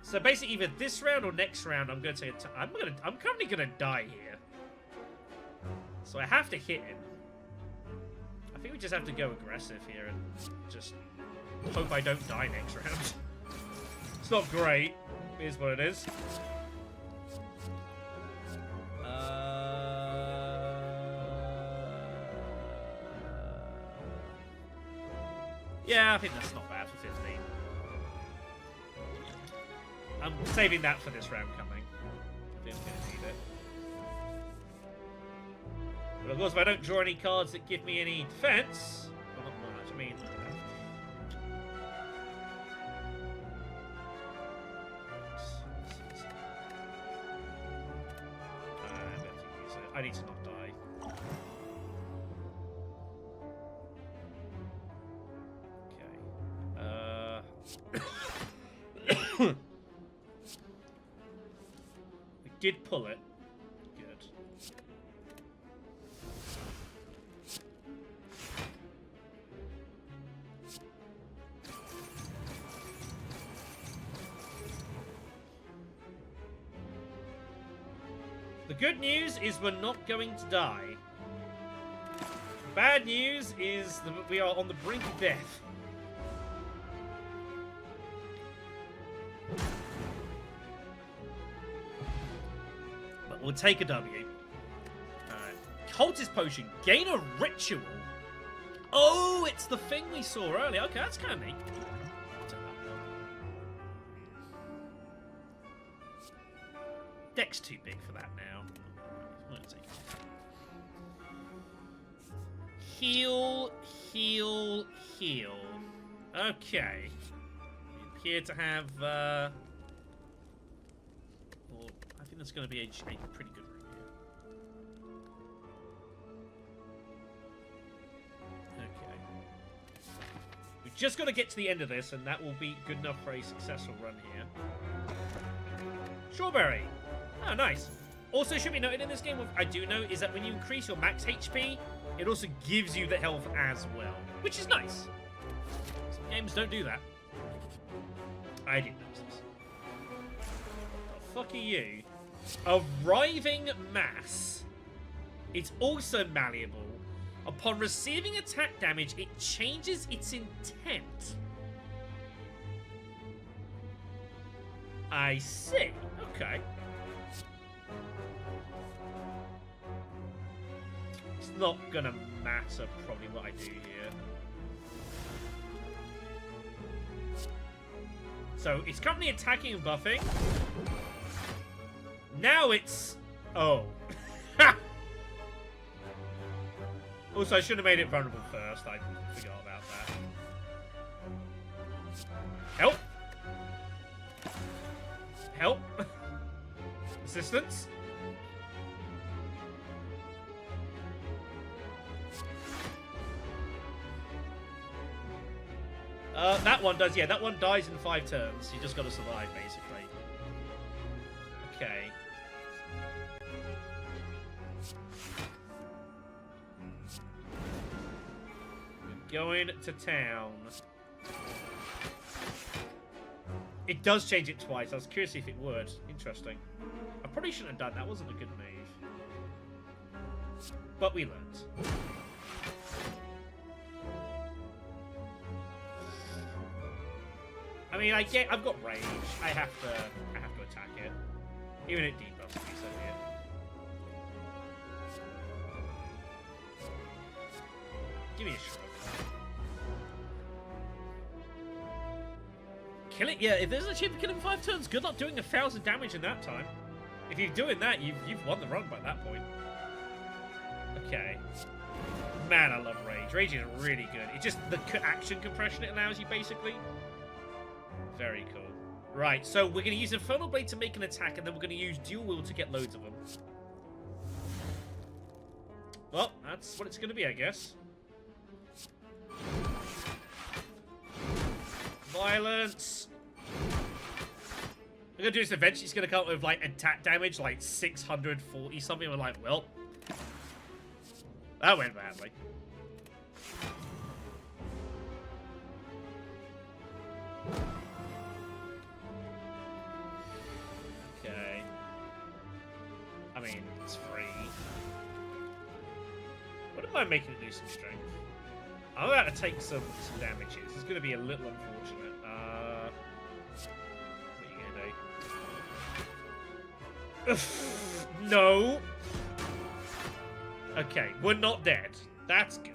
So basically, either this round or next round, I'm going to take. I'm currently going to die here. So I have to hit him. I think we just have to go aggressive here and just hope I don't die next round. It's not great. It is what it is. Yeah, I think that's not bad for 15. I'm saving that for this round coming. I think I'm going to need it. But of course, if I don't draw any cards that give me any defense, well, not much. I mean, I need to not die. Okay. We did pull it. Good. The good news is we're not going to die. The bad news is that we are on the brink of death. We'll take a W. Alright. Cultist Potion. Gain a ritual. Oh, it's the thing we saw earlier. Okay, that's kind of neat. Deck's too big for that now. Heal, heal, heal. Okay. We appear to have, well, I think that's going to be a pretty good room here. Okay. We've just got to get to the end of this, and that will be good enough for a successful run here. Strawberry! Oh, nice. Also, should be noted in this game, what I do know is that when you increase your max HP, it also gives you the health as well, which is nice. Some games don't do that. I didn't notice this. What the fuck are you? Arriving Mass. It's also malleable. Upon receiving attack damage, it changes its intent. I see. Okay. It's not gonna matter probably what I do here. So it's currently attacking and buffing. Now it's... Oh. Also, I should have made it vulnerable first. I forgot about that. Help! Help! Assistance? That one does, yeah, that one dies in 5 turns. You just gotta survive, basically. Okay. We're going to town. It does change it twice. I was curious if it would. Interesting. I probably shouldn't have done that. Wasn't a good move. But we learned. I mean, I've got range. I have to attack it. Even at debuffs me, so yeah. Give me a shrug. Kill it, yeah. If there's a chance to kill him in 5 turns, good luck doing 1,000 damage in that time. If you're doing that, you've won the run by that point. Okay. Man, I love Rage. Rage is really good. It's just the action compression it allows you, basically. Very cool. Right, so we're going to use Infernal Blade to make an attack, and then we're going to use Dual Wield to get loads of them. Well, that's what it's going to be, I guess. Violence. We're going to do this eventually. It's going to come up with, like, attack damage, like 640 something. We're like, well, that went badly. Okay. I mean, it's free. What am I making it do some strength? I'm about to take some damage here. This is going to be a little unfortunate. What are you going to do? No. Okay, we're not dead. That's good.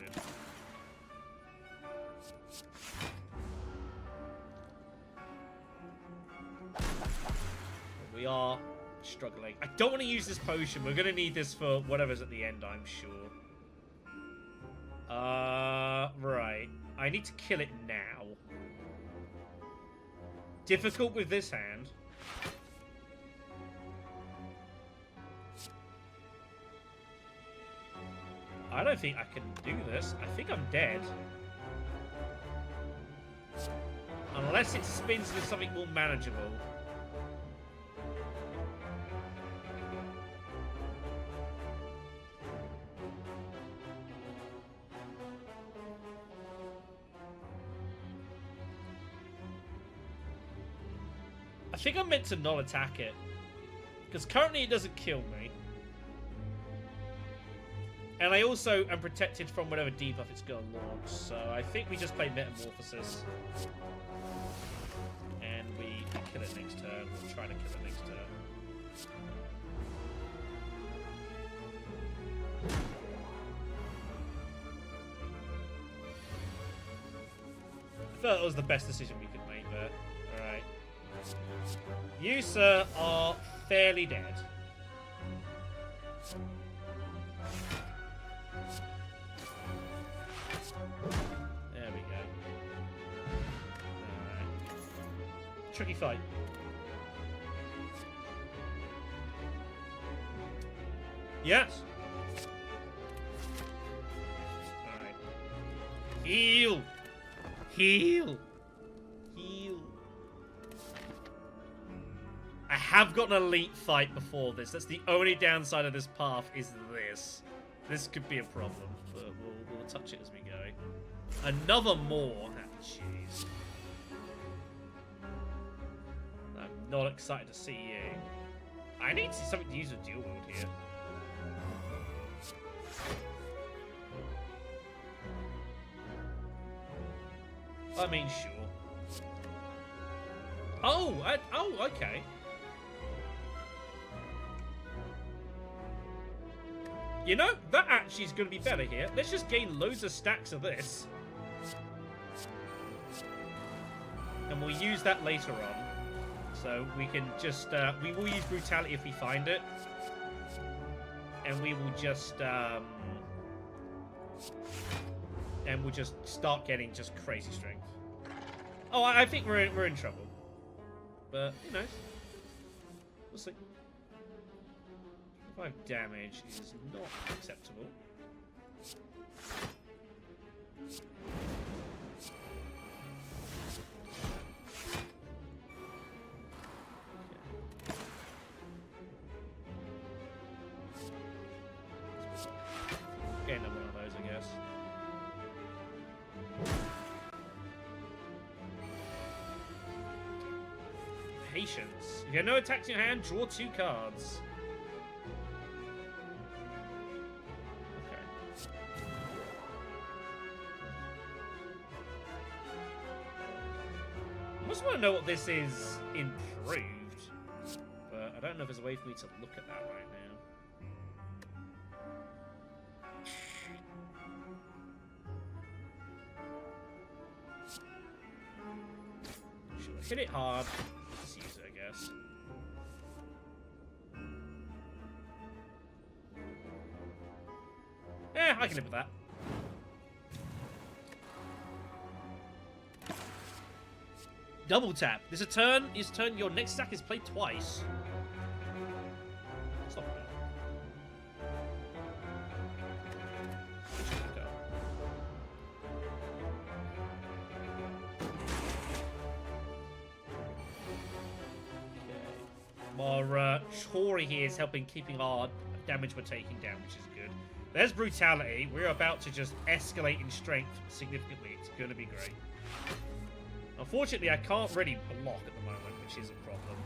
We are struggling. I don't want to use this potion. We're going to need this for whatever's at the end, I'm sure. Right. I need to kill it now. Difficult with this hand. I don't think I can do this. I think I'm dead. Unless it spins into something more manageable. I think I'm meant to not attack it. Because currently it doesn't kill me. And I also am protected from whatever debuff it's going to launch. So I think we just play Metamorphosis. And we kill it next turn. We'll try to kill it next turn. felt it was the best decision we could make there. Alright. You, sir, are fairly dead. There we go. Alright. Tricky fight. Yes. Alright. Heal! Heal! Heal. I have got an elite fight before this. That's the only downside of this path is this. This could be a problem, but we'll touch it as we go. Another more. Ah, jeez. I'm not excited to see you. I need to see something to use a dual wield here. I mean, sure. Oh, okay. You know, that actually is going to be better here. Let's just gain loads of stacks of this. And we'll use that later on. So we can just, we will use brutality if we find it. And we will just, and we'll just start getting just crazy strength. Oh, I think we're in trouble. But, you know, we'll see. 5 damage is not acceptable. Get another one of those, I guess. Patience. If you have no attacks in your hand, draw 2 cards. I just want to know what this is improved, but I don't know if there's a way for me to look at that right now. Sure, hit it hard. Just use it, I guess. Yeah, I can live with that. Double tap. This is turn. Your next stack is played twice. Stop it. Our Tori here is helping keeping our damage we're taking down, which is good. There's brutality. We're about to just escalate in strength significantly. It's going to be great. Unfortunately, I can't really block at the moment, which is a problem.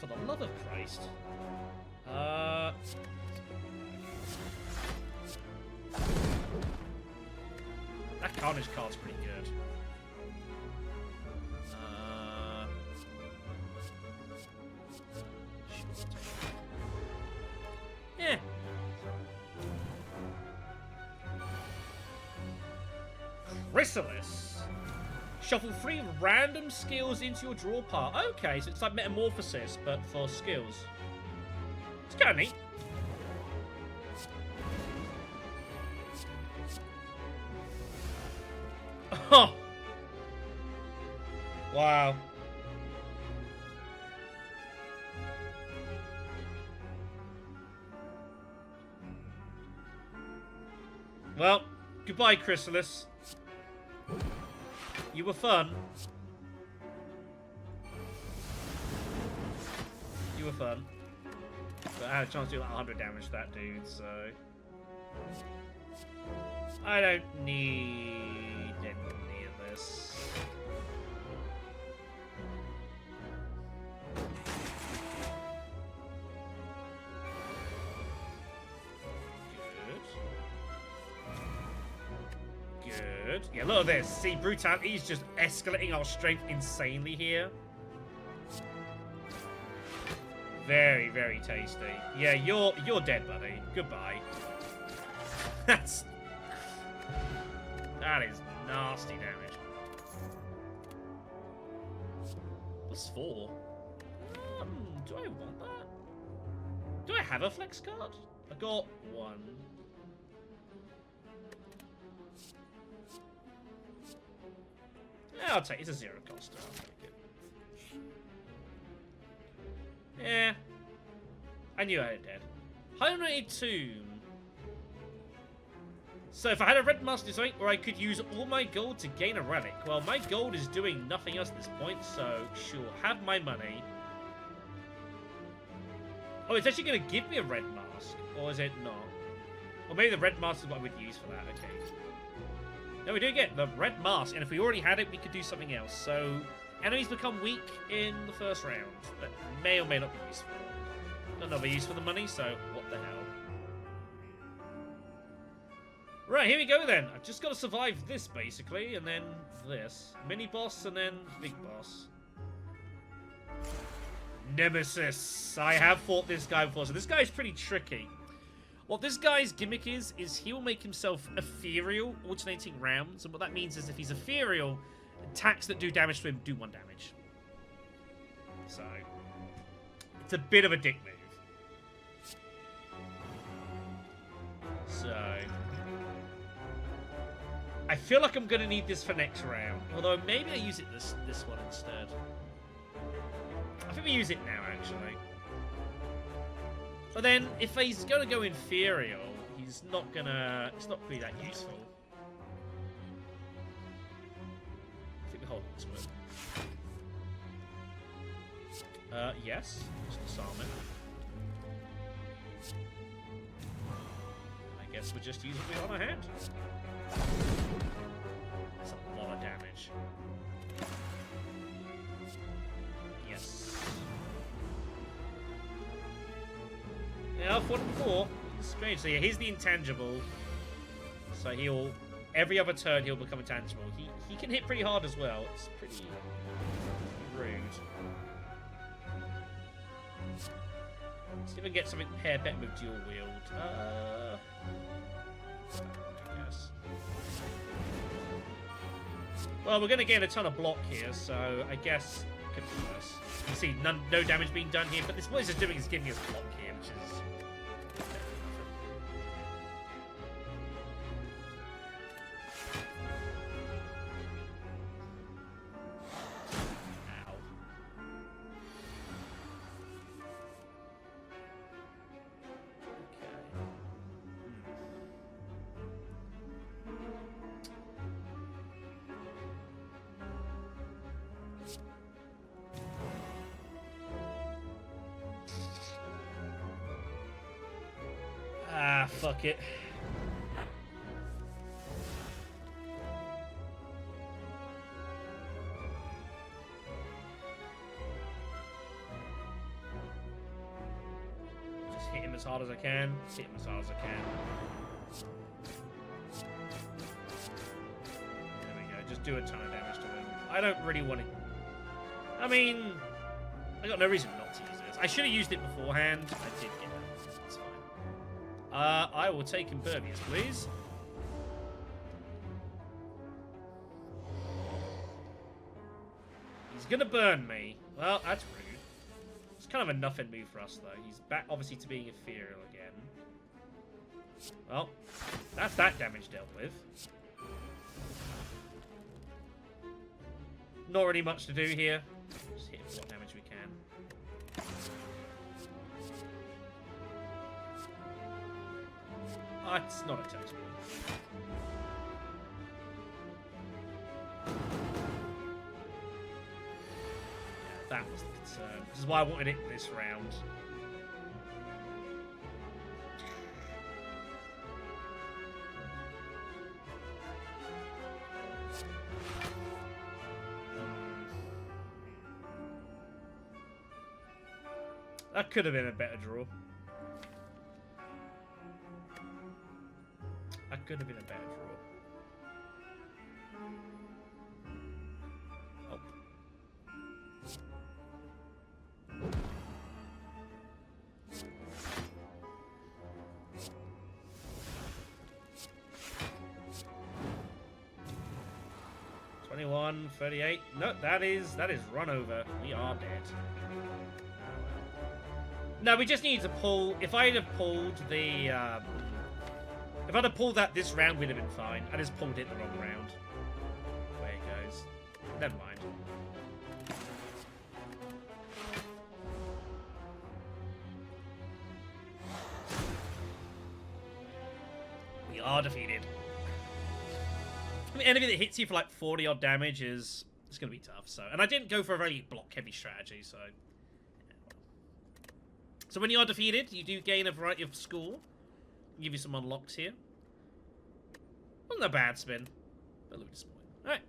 For the love of Christ. That Carnage card's pretty good. Yeah. Chrysalis. Shuffle 3 random skills into your draw pile. Okay, so it's like Metamorphosis, but for skills. It's kind of neat. Oh! Wow. Well, goodbye, Chrysalis. You were fun. You were fun. But I had a chance to do like 100 damage to that dude, so... I don't need any of this. Good. Yeah, look at this. See, brutality is just escalating our strength insanely here. Very, very tasty. Yeah, you're dead, buddy. Goodbye. That's... That is nasty damage. +4. Do I want that? Do I have a flex card? I got 1. Yeah, I'll take it. It's a 0 cost. I'll take it. Yeah. I knew I had dead. Hibernated Tomb. So if I had a red mask or something where I could use all my gold to gain a relic, well, my gold is doing nothing else at this point, so sure, have my money. Oh, it's actually going to give me a red mask, or is it not? Or maybe the red mask is what I would use for that, okay. No, we do get the red mask, and if we already had it, we could do something else. So, enemies become weak in the first round. That may or may not be useful. Not be used for the money, so what the hell. Right, here we go then. I've just got to survive this, basically, and then this. Mini-boss, and then big boss. Nemesis. I have fought this guy before, so this guy is pretty tricky. What this guy's gimmick is he will make himself ethereal, alternating rounds, and what that means is if he's ethereal, attacks that do damage to him do 1 damage. So, it's a bit of a dick move. So, I feel like I'm going to need this for next round, although maybe I use it this one instead. I think we use it now, actually. But then, if he's going to go ethereal, he's not going to... It's not really that useful. I think we hold this one. Yes. Just disarm it. I guess we'll just use what we have on our hand. That's a lot of damage. Yes. Yeah, I've fought him before. It's strange. So yeah, here's the intangible. So he'll... Every other turn he'll become intangible. He can hit pretty hard as well. It's pretty rude. Let's see if we can get something pair bet with dual wield. I guess. Well, we're going to get a ton of block here, so I guess confuse. You can see no damage being done here, but this what this is doing is giving us block here, which is... Fuck it. Just hit him as hard as I can. Hit him as hard as I can. There we go. Just do a ton of damage to him. I don't really want to... I mean... I got no reason not to use this. I should have used it beforehand. I did get that. It's fine. I will take Impervious, please. He's gonna burn me. Well, that's rude. It's kind of a nothing move for us, though. He's back, obviously, to being ethereal again. Well, that's that damage dealt with. Not really much to do here. Just hit him with what damage we can. Oh, it's not a toast. Yeah, that was the concern. This is why I wanted it this round. That could have been a better draw. That could have been a better draw. Oh. 21, 38. No, that is run over. We are dead. No, we just need to pull. If I'd have pulled the, if I'd have pulled that this round, we'd have been fine. I just pulled it the wrong round. Way it goes. Never mind. We are defeated. I mean, anything that hits you for like 40 odd damage is it's going to be tough. So, and I didn't go for a very block heavy strategy. So, so when you are defeated, you do gain a variety of score. Give you some unlocks here. Wasn't a bad spin, but a little disappointing. All right.